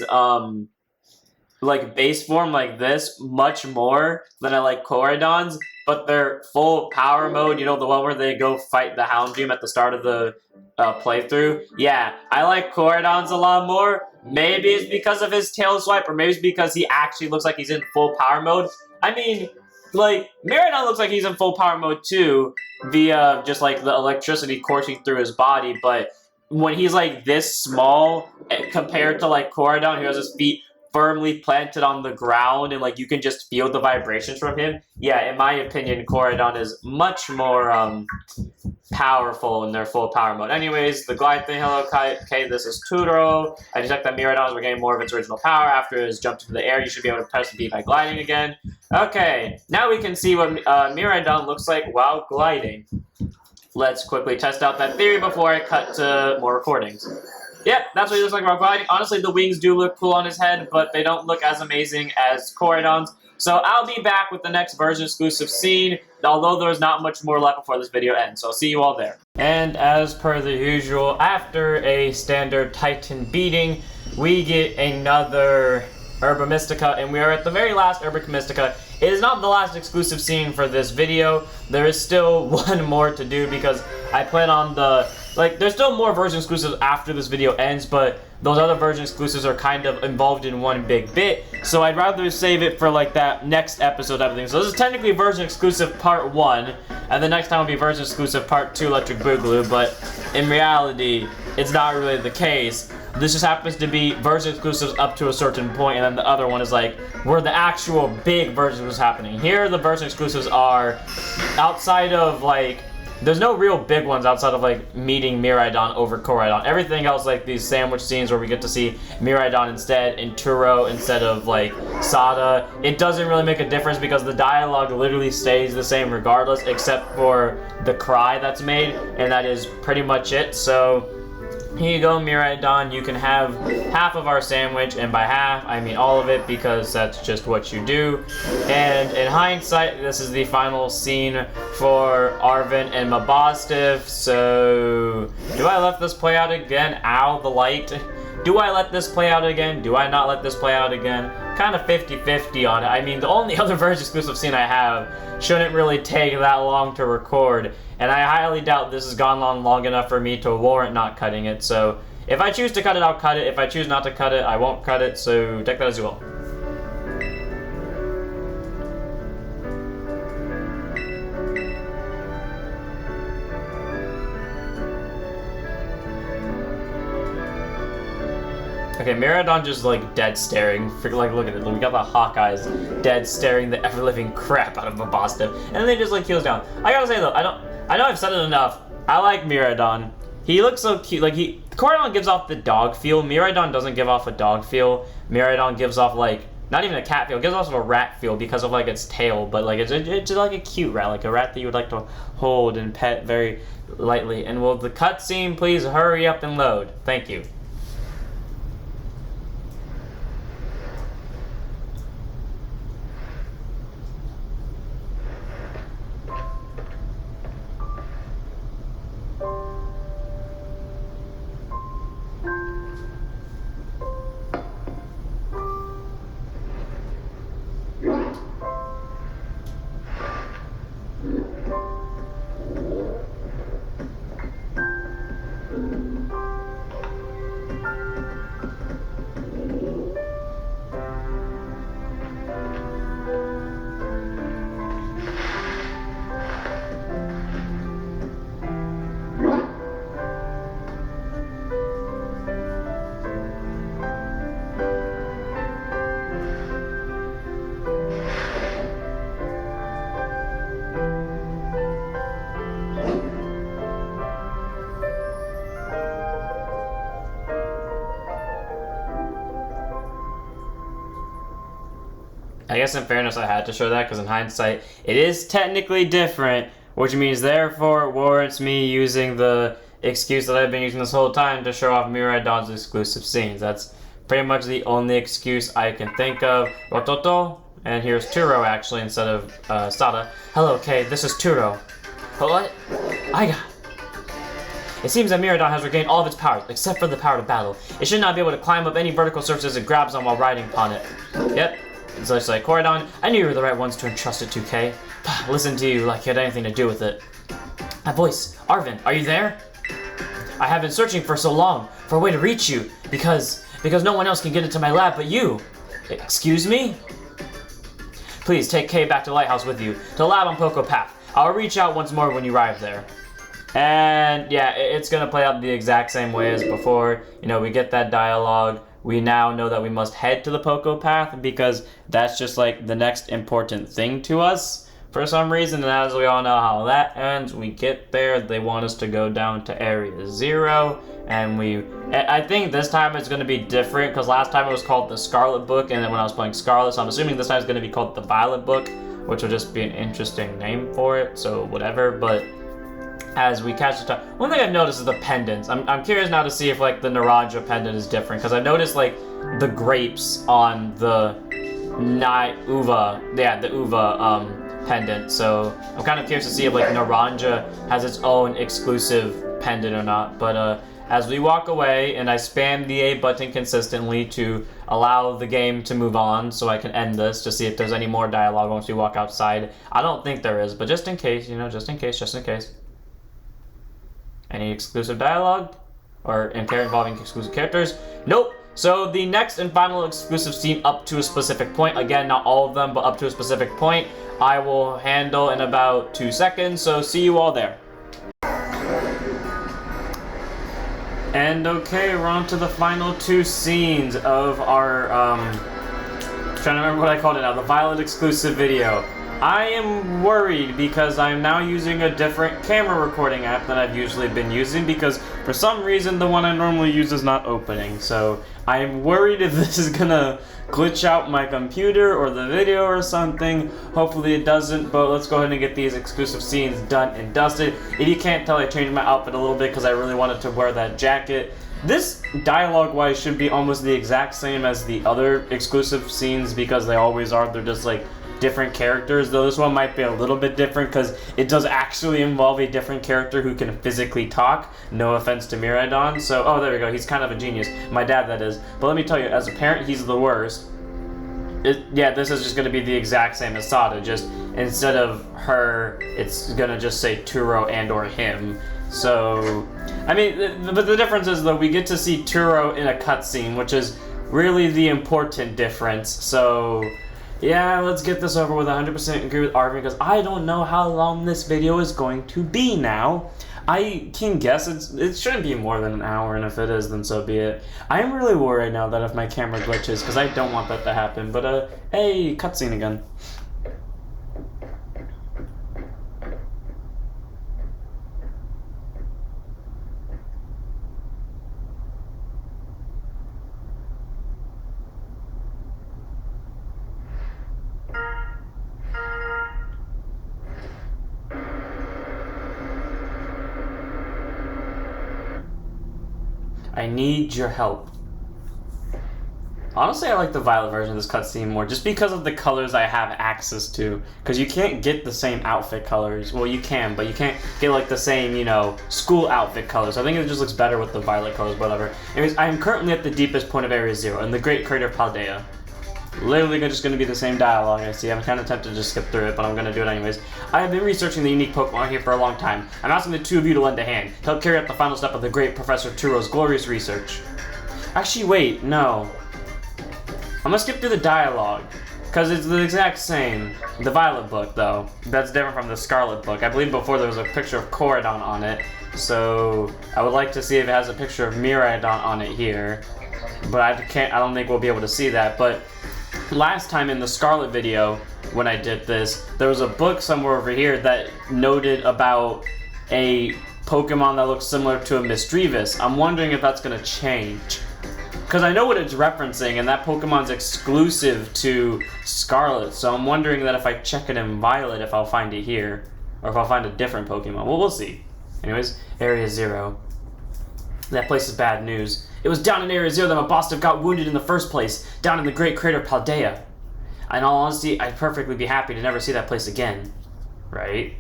like, base form like this much more than I like Koraidon's, but their full power mode, you know, the one where they go fight the Houndoom at the start of the playthrough, yeah, I like Koraidon's a lot more. Maybe it's because of his tail swipe, or maybe it's because he actually looks like he's in full power mode. I mean, like, Miraidon looks like he's in full power mode too, via just, like, the electricity coursing through his body, but when he's, like, this small, compared to, like, Koraidon, who has his feet firmly planted on the ground, and, like, you can just feel the vibrations from him, yeah, in my opinion, Koraidon is much more, powerful in their full power mode. Anyways, the glide thing, hello, okay, this is Tutoro. I detect that Miraidon is regaining more of its original power after it has jumped into the air. You should be able to press the B by gliding again. Okay, now we can see what Miraidon looks like while gliding. Let's quickly test out that theory before I cut to more recordings. Yep, that's what he looks like while gliding. Honestly, the wings do look cool on his head, but they don't look as amazing as Koraidon's. So I'll be back with the next version exclusive scene, although there's not much more left before this video ends, so I'll see you all there. And as per the usual, after a standard Titan beating, we get another Herba Mystica, and we are at the very last Herba Mystica. It is not the last exclusive scene for this video. There is still one more to do because I plan on there's still more version exclusives after this video ends, but those other version exclusives are kind of involved in one big bit, so I'd rather save it for, like, that next episode type of thing. So this is technically version exclusive part 1, and the next time will be version exclusive part 2 Electric Boogaloo, but in reality, it's not really the case. This just happens to be version exclusives up to a certain point, and then the other one is, like, where the actual big version was happening. Here, the version exclusives are outside of, like, there's no real big ones outside of, like, meeting Miraidon over Koraidon. Everything else, like these sandwich scenes where we get to see Miraidon instead, and Turo instead of, like, Sada, it doesn't really make a difference because the dialogue literally stays the same regardless, except for the cry that's made, and that is pretty much it. So here you go, Miraidon. You can have half of our sandwich, and by half, I mean all of it, because that's just what you do. And in hindsight, this is the final scene for Arven and Mabostif. So, do I let this play out again? Ow, the light. Do I let this play out again? Do I not let this play out again? Kind of 50-50 on it. I mean, the only other version exclusive scene I have shouldn't really take that long to record, and I highly doubt this has gone on long enough for me to warrant not cutting it. So if I choose to cut it, I'll cut it. If I choose not to cut it, I won't cut it. So take that as you will. Okay, Miraidon just, like, dead staring. Like, look at it. We got the Hawkeyes dead staring the ever-living crap out of Mabostif. And then they just, like, heals down. I gotta say, though, I know I've said it enough. I like Miraidon. He looks so cute. Like, Koraidon gives off the dog feel. Miraidon doesn't give off a dog feel. Miraidon gives off, like, not even a cat feel. It gives off a rat feel because of, like, its tail. But, like, it's like a cute rat. Like, a rat that you would like to hold and pet very lightly. And will the cutscene please hurry up and load? Thank you. I guess in fairness I had to show that because in hindsight it is technically different, which means therefore it warrants me using the excuse that I've been using this whole time to show off Miraidon's exclusive scenes. That's pretty much the only excuse I can think of. Rototo, and here's Turo actually instead of Sada. Hello, Kay, this is Turo. What? Aiga. It seems that Miraidon has regained all of its powers, except for the power to battle. It should not be able to climb up any vertical surfaces it grabs on while riding upon it. Yep, it's just like Koridon. I knew you were the right ones to entrust it to, Kay. Listen to you like you had anything to do with it. My voice, Arvin, are you there? I have been searching for so long for a way to reach you because no one else can get into my lab but you. Excuse me? Please take Kay back to Lighthouse with you, to the lab on Poco Path. I'll reach out once more when you arrive there. And yeah, it's gonna play out the exact same way as before. You know, we get that dialogue. We now know that we must head to the Poco Path because that's just like the next important thing to us for some reason. And as we all know how that ends, we get there. They want us to go down to Area 0. And I think this time it's gonna be different because last time it was called the Scarlet Book, and then when I was playing Scarlet, so I'm assuming this time it's gonna be called the Violet Book, which will just be an interesting name for it. So whatever, but. As we catch the time. One thing I've noticed is the pendants. I'm curious now to see if like the Naranja pendant is different because I noticed like the grapes on the Uva pendant. So I'm kind of curious to see if like Naranja has its own exclusive pendant or not. But as we walk away and I spam the A button consistently to allow the game to move on so I can end this to see if there's any more dialogue once we walk outside. I don't think there is, but just in case, you know, just in case. Any exclusive dialogue? Or involving exclusive characters? Nope! So the next and final exclusive scene up to a specific point, again, not all of them, but up to a specific point, I will handle in about 2 seconds, so see you all there. And okay, we're on to the final 2 scenes of our, trying to remember what I called it now, the Violet exclusive video. I am worried because I'm now using a different camera recording app than I've usually been using because for some reason the one I normally use is not opening. So I'm worried if this is gonna glitch out my computer or the video or something. Hopefully it doesn't, but let's go ahead and get these exclusive scenes done and dusted. If you can't tell, I changed my outfit a little bit because I really wanted to wear that jacket. This dialogue-wise should be almost the exact same as the other exclusive scenes because they always are. They're just like different characters, though this one might be a little bit different because it does actually involve a different character who can physically talk. No offense to Miraidon. So, oh, there we go. He's kind of a genius. My dad, that is. But let me tell you, as a parent, he's the worst. Yeah, this is just going to be the exact same as Sada. Just instead of her, it's going to just say Turo and or him. So, I mean, but the difference is, though, we get to see Turo in a cutscene, which is really the important difference. So, yeah, let's get this over with. 100% agree with Arvin because I don't know how long this video is going to be now. I can guess it shouldn't be more than an hour, and if it is, then so be it. I am really worried now that if my camera glitches, because I don't want that to happen, but hey, cutscene again. I need your help. Honestly, I like the Violet version of this cutscene more, just because of the colors I have access to. Because you can't get the same outfit colors. Well, you can, but you can't get like the same, you know, school outfit colors. I think it just looks better with the violet colors, whatever. Anyways, I am currently at the deepest point of Area 0, in the Great Crater of Paldea. Literally just going to be the same dialogue I see. I'm kind of tempted to just skip through it, but I'm going to do it anyways. I have been researching the unique Pokemon here for a long time. I'm asking the two of you to lend a hand to help carry out the final step of the great Professor Turo's glorious research. Actually, wait, no. I'm going to skip through the dialogue, because it's the exact same. The Violet book, though, that's different from the Scarlet book. I believe before there was a picture of Koridon on it, so I would like to see if it has a picture of Miraidon on it here. But I don't think we'll be able to see that, but last time in the Scarlet video, when I did this, there was a book somewhere over here that noted about a Pokemon that looks similar to a Misdreavus. I'm wondering if that's going to change. Because I know what it's referencing, and that Pokemon's exclusive to Scarlet, so I'm wondering that if I check it in Violet, if I'll find it here, or if I'll find a different Pokemon. Well, we'll see. Anyways, Area 0. That place is bad news. It was down in Area 0 that my boss got wounded in the first place, down in the Great Crater Paldea. In all honesty, I'd perfectly be happy to never see that place again. Right?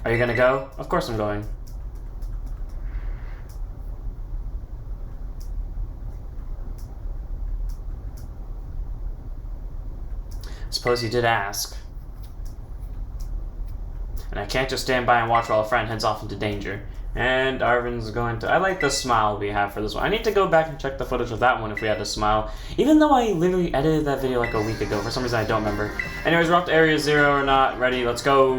Are you gonna go? Of course I'm going. Suppose you did ask. And I can't just stand by and watch while a friend heads off into danger. And Arvin's going to... I like the smile we have for this one. I need to go back and check the footage of that one if we had a smile. Even though I literally edited that video like a week ago. For some reason I don't remember. Anyways, we're off to Area 0 or not. Ready, let's go.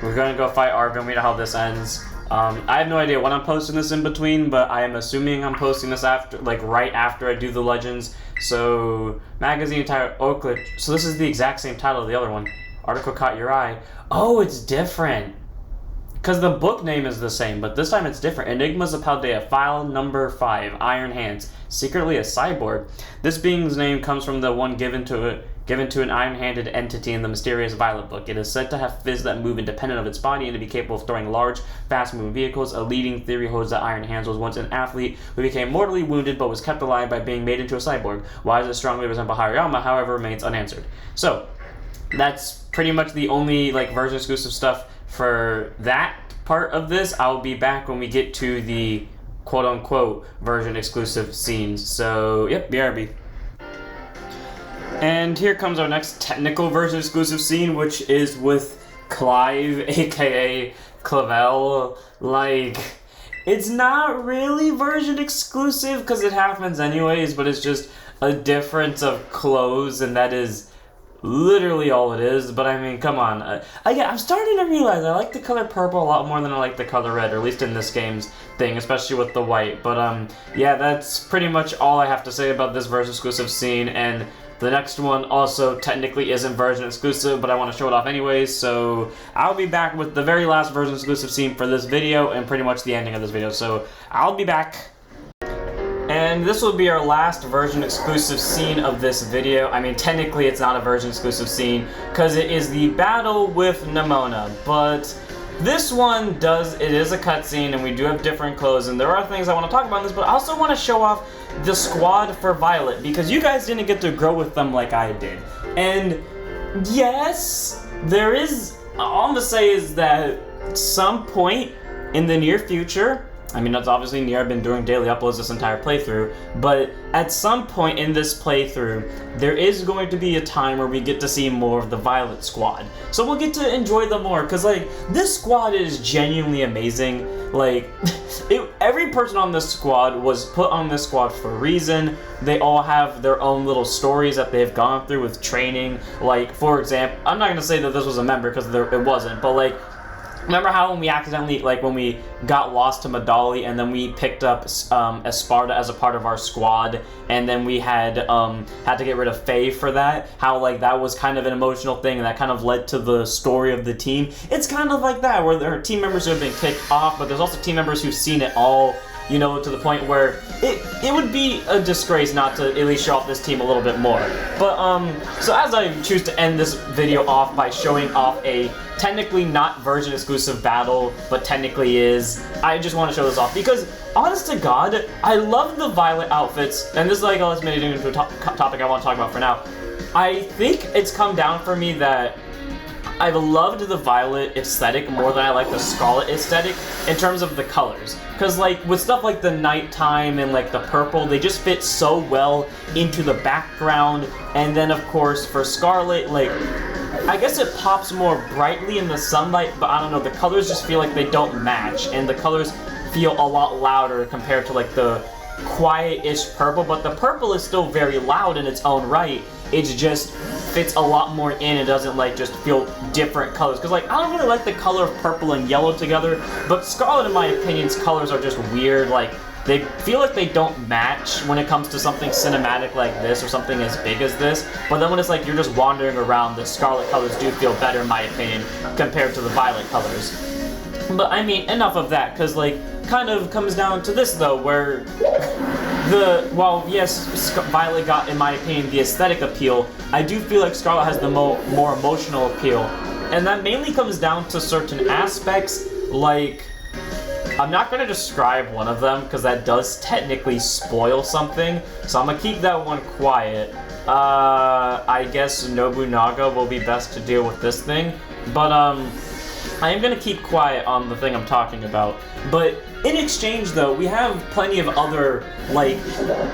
We're gonna go fight Arvin. We know how this ends. I have no idea when I'm posting this in between, but I am assuming I'm posting this after, like right after I do the Legends. So, magazine title, Oakland. So this is the exact same title of the other one. Article caught your eye. Oh, it's different. Because the book name is the same, but this time it's different. Enigmas of Paldea, file number 5, Iron Hands, secretly a cyborg. This being's name comes from the one given to an iron-handed entity in the mysterious Violet book. It is said to have fists that move independent of its body and to be capable of throwing large, fast-moving vehicles. A leading theory holds that Iron Hands was once an athlete who became mortally wounded but was kept alive by being made into a cyborg. Why does it strongly resemble Hariyama, however, remains unanswered. So, that's pretty much the only version exclusive stuff for that part of this. I'll be back when we get to the quote-unquote version exclusive scenes. So, yep, BRB. And here comes our next technical version exclusive scene, which is with Clive, aka Clavel. It's not really version exclusive because it happens anyways, but it's just a difference of clothes, and that is literally all it is. But I mean, come on. I'm starting to realize I like the color purple a lot more than I like the color red, or at least in this game's thing, especially with the white. But yeah, that's pretty much all I have to say about this version exclusive scene. And the next one also technically isn't version exclusive, but I want to show it off anyways, so I'll be back with the very last version exclusive scene for this video and pretty much the ending of this video, so I'll be back. And this will be our last version exclusive scene of this video. I mean, technically it's not a version exclusive scene because it is the battle with Nemona, but this one it is a cutscene, and we do have different clothes, and there are things I want to talk about in this, but I also want to show off the squad for Violet, because you guys didn't get to grow with them like I did. And yes, there is, all I'm going to say is that at some point in the near future, I mean, that's obviously near, I've been doing daily uploads this entire playthrough, but at some point in this playthrough, there is going to be a time where we get to see more of the Violet squad. So we'll get to enjoy them more, because, this squad is genuinely amazing. Every person on this squad was put on this squad for a reason. They all have their own little stories that they've gone through with training. For example, I'm not going to say that this was a member, because it wasn't, but, remember how when we accidentally, when we got lost to Medali and then we picked up Esparta as a part of our squad, and then we had to get rid of Faye for that, how, that was kind of an emotional thing, and that kind of led to the story of the team. It's kind of like that, where there are team members who have been kicked off, but there's also team members who've seen it all, to the point where it would be a disgrace not to at least show off this team a little bit more. But, so as I choose to end this video off by showing off a technically not version exclusive battle, but technically is, I just want to show this off because, honest to God, I love the Violet outfits, and this is let's make it into a topic I want to talk about for now. I think it's come down for me that I've loved the Violet aesthetic more than I like the Scarlet aesthetic in terms of the colors. Because, with stuff like the nighttime and, the purple, they just fit so well into the background. And then, of course, for Scarlet, I guess it pops more brightly in the sunlight, but I don't know, the colors just feel like they don't match. And the colors feel a lot louder compared to, the quiet-ish purple. But the purple is still very loud in its own right. It just fits a lot more in. It doesn't just feel different colors, because I don't really like the color of purple and yellow together, but Scarlet, in my opinion's colors are just weird. They feel like they don't match when it comes to something cinematic like this or something as big as this, but then when it's you're just wandering around, the Scarlet colors do feel better in my opinion compared to the Violet colors. But I mean, enough of that, because kind of comes down to this though, where While yes, Violet got, in my opinion, the aesthetic appeal, I do feel like Scarlet has the more emotional appeal. And that mainly comes down to certain aspects, like, I'm not going to describe one of them, because that does technically spoil something, so I'm going to keep that one quiet. I guess Nobunaga will be best to deal with this thing, but, I am going to keep quiet on the thing I'm talking about. But in exchange, though, we have plenty of other, like,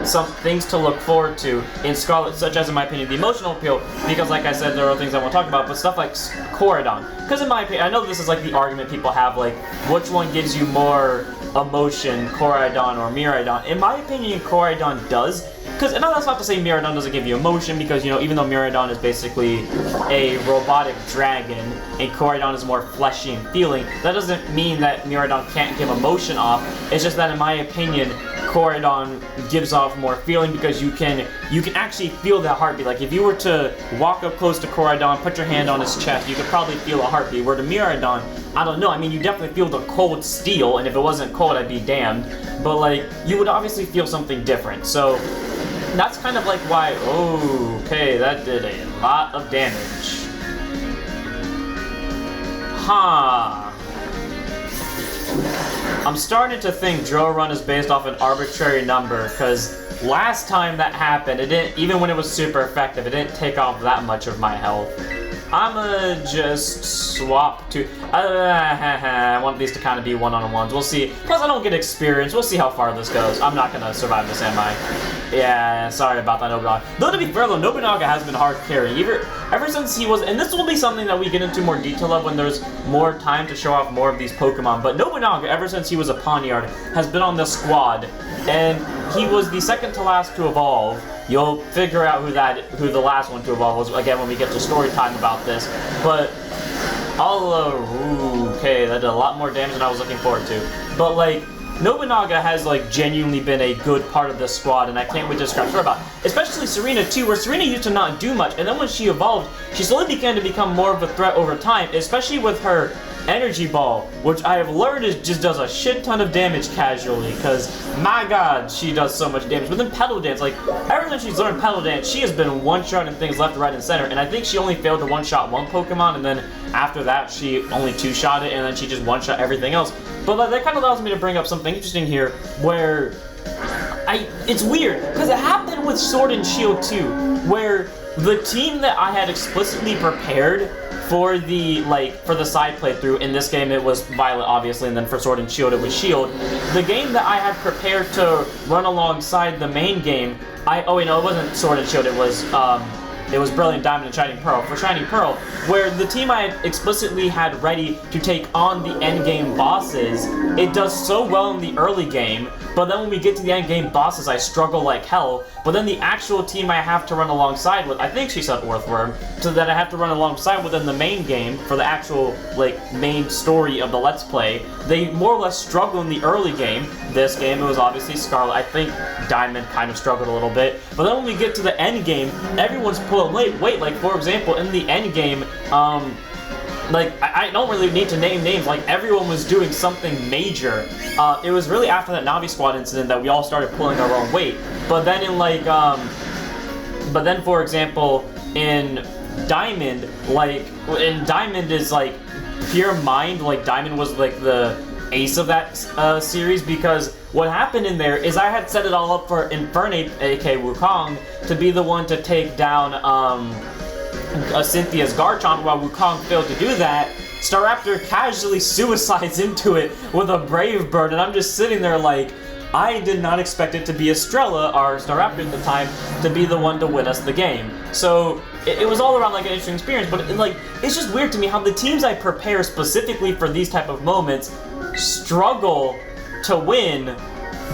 some things to look forward to in Scarlet, such as, in my opinion, the emotional appeal, because, like I said, there are things I want to talk about, but stuff like Koridon. Because, in my opinion, I know this is, like, the argument people have, like, which one gives you more emotion, Koridon or Miraidon? In my opinion, Koridon does. Because, and that's not to say Miraidon doesn't give you emotion, because, you know, even though Miraidon is basically a robotic dragon, and Koridon is more fleshy and feeling, that doesn't mean that Miraidon can't give emotion off. It's just that, in my opinion, Koridon gives off more feeling, because you can actually feel that heartbeat. Like, if you were to walk up close to Koridon, put your hand on his chest, you could probably feel a heartbeat. Where to Miraidon, I don't know, I mean, you definitely feel the cold steel, and if it wasn't cold, I'd be damned. But, like, you would obviously feel something different, so that's kind of like why, okay, that did a lot of damage. Huh. I'm starting to think Drill Run is based off an arbitrary number, because last time that happened, it didn't, even when it was super effective, it didn't take off that much of my health. I'ma just swap to, I want these to kind of be one-on-ones. We'll see. Plus, I don't get experience. We'll see how far this goes. I'm not gonna survive this, am I? Yeah, sorry about that, Nobunaga. Though, to be fair, though, Nobunaga has been hard carrying. Ever since he was, and this will be something that we get into more detail of when there's more time to show off more of these Pokemon, but Nobunaga, ever since he was a Pawniard, has been on this squad, and he was the second to last to evolve. You'll figure out who the last one to evolve was, again, when we get to story time about this, but okay, that did a lot more damage than I was looking forward to. But, like, Nobunaga has, like, genuinely been a good part of this squad, and I can't wait to scratch her about. Especially Serena, too, where Serena used to not do much, and then when she evolved, she slowly began to become more of a threat over time, especially with her Energy Ball, which I have learned just does a shit ton of damage casually, because, my god, she does so much damage. But then Petal Dance, like, ever since she's learned Petal Dance, she has been one-shotting things left, right, and center, and I think she only failed to one-shot one Pokemon, and then after that, she only two-shot it, and then she just one-shot everything else. But like, that kind of allows me to bring up something interesting here, where it's weird, because it happened with Sword and Shield too, where the team that I had explicitly prepared for the side playthrough, in this game it was Violet obviously, and then for Sword and Shield it was Shield. The game that I had prepared to run alongside the main game, it wasn't Sword and Shield, it was Brilliant Diamond and Shining Pearl. For Shining Pearl, where the team I explicitly had ready to take on the endgame bosses, it does so well in the early game, but then when we get to the endgame bosses, I struggle like hell. But then the actual team I have to run alongside with, I think she said Earthworm, so that I have to run alongside within the main game for the actual, like, main story of the Let's Play, they more or less struggle in the early game. This game, it was obviously Scarlet. I think Diamond kind of struggled a little bit. But then when we get to the end game, everyone's pulling weight. Like, for example, in the end game, like, I don't really need to name names, like, everyone was doing something major. It was really after that Navi Squad incident that we all started pulling our own weight. But then in, like, for example, in Diamond, like, in Diamond is, like, pure mind, like, Diamond was, like, the ace of that series, because what happened in there is I had set it all up for Infernape, aka Wukong, to be the one to take down, Cynthia's Garchomp. While Wukong failed to do that, Staraptor casually suicides into it with a Brave Bird, and I'm just sitting there like, I did not expect it to be Estrella, our Staraptor at the time, to be the one to win us the game. So it was all around like an interesting experience, but it's just weird to me how the teams I prepare specifically for these type of moments struggle to win,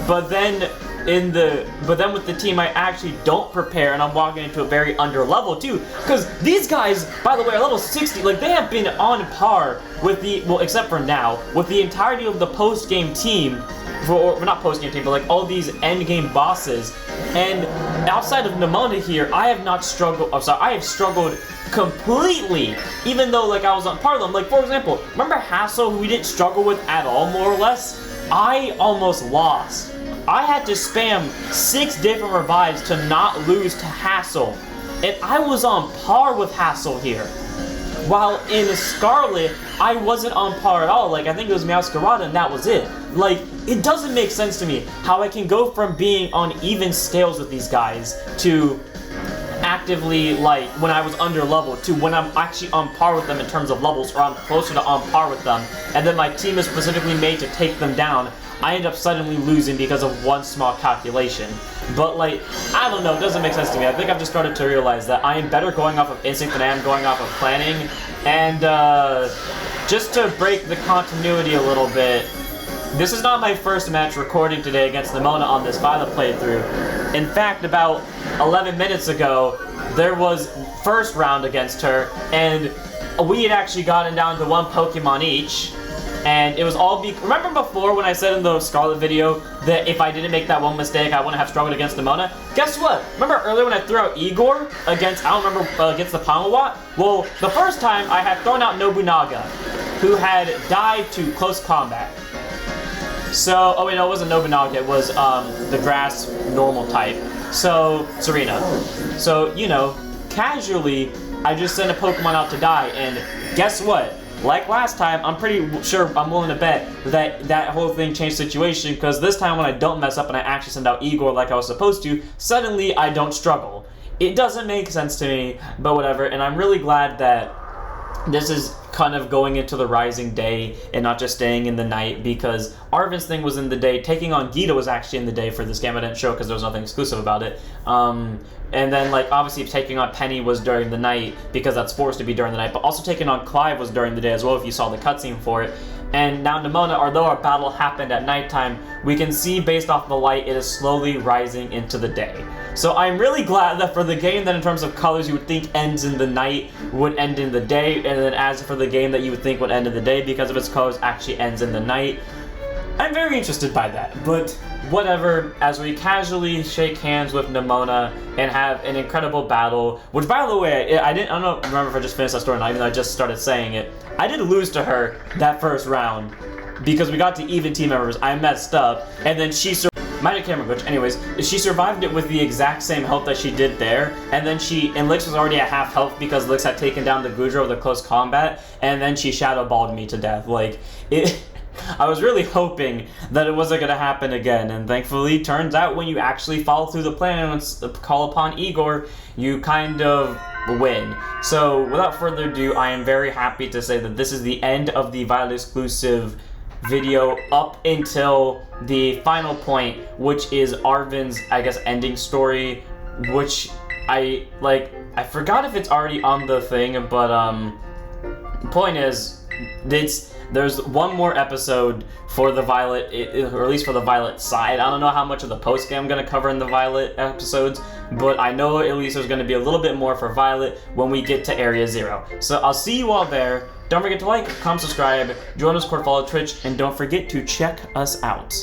but then with the team I actually don't prepare, and I'm walking into a very under level too, because these guys, by the way, are level 60, like, they have been on par with except for now, with the entirety of the post-game team, or not post-game team, but like all these end-game bosses, and outside of Nemona here, I have struggled completely, even though, like, I was on par of them. Like, for example, remember Hassel, who we didn't struggle with at all, more or less? I almost lost. I had to spam 6 different revives to not lose to Hassel. And I was on par with Hassel here. While in Scarlet, I wasn't on par at all. Like, I think it was Meowscarada and that was it. Like, it doesn't make sense to me how I can go from being on even scales with these guys to actively, like, when I was under level to when I'm actually on par with them in terms of levels, or I'm closer to on par with them, and then my team is specifically made to take them down. I end up suddenly losing because of one small calculation. But, like, I don't know, it doesn't make sense to me. I think I've just started to realize that I am better going off of instinct than I am going off of planning. And, just to break the continuity a little bit, this is not my first match recording today against Nimona on this Violet playthrough. In fact, about 11 minutes ago, there was first round against her, and we had actually gotten down to 1 Pokemon each. And it was all remember before when I said in the Scarlet video that if I didn't make that one mistake, I wouldn't have struggled against Nimona? Guess what? Remember earlier when I threw out Igor against, I don't remember, against the Pamawat? Well, the first time I had thrown out Nobunaga, who had died to close combat. So, oh wait, no, it wasn't Nobunaga, it was the grass normal type. So, Serena. So, you know, casually, I just sent a Pokemon out to die, and guess what? Like last time, I'm pretty sure, I'm willing to bet that that whole thing changed the situation, because this time when I don't mess up and I actually send out Igor like I was supposed to, suddenly I don't struggle. It doesn't make sense to me, but whatever, and I'm really glad that this is kind of going into the rising day and not just staying in the night, because Arvin's thing was in the day. Taking on Gita was actually in the day for this game. I didn't show because there was nothing exclusive about it. And then, like, obviously taking on Penny was during the night because that's forced to be during the night, but also taking on Clive was during the day as well if you saw the cutscene for it. And now Nimona, although our battle happened at nighttime, we can see based off the light it is slowly rising into the day. So I'm really glad that for the game that in terms of colors you would think ends in the night would end in the day, and then as for the game that you would think would end in the day because of its colors actually ends in the night. I'm very interested by that, but whatever, as we casually shake hands with Nimona and have an incredible battle, which by the way, I don't remember if I just finished that story or not, even though I just started saying it. I did lose to her that first round because we got to even team members. I messed up, and then she minor camera glitch. Anyways, she survived it with the exact same health that she did there, and then and Lix was already at half health because Lix had taken down the Goodra with the close combat, and then she shadow balled me to death. Like, it... I was really hoping that it wasn't going to happen again, and thankfully, turns out when you actually follow through the plan and call upon Igor, you kind of win. So, without further ado, I am very happy to say that this is the end of the Violet exclusive video up until the final point, which is Arvin's, I guess, ending story, which I forgot if it's already on the thing, but, point is, there's one more episode for the Violet, or at least for the Violet side. I don't know how much of the post-game I'm going to cover in the Violet episodes, but I know at least there's going to be a little bit more for Violet when we get to Area 0. So I'll see you all there. Don't forget to like, comment, subscribe, join us, follow Twitch, and don't forget to check us out.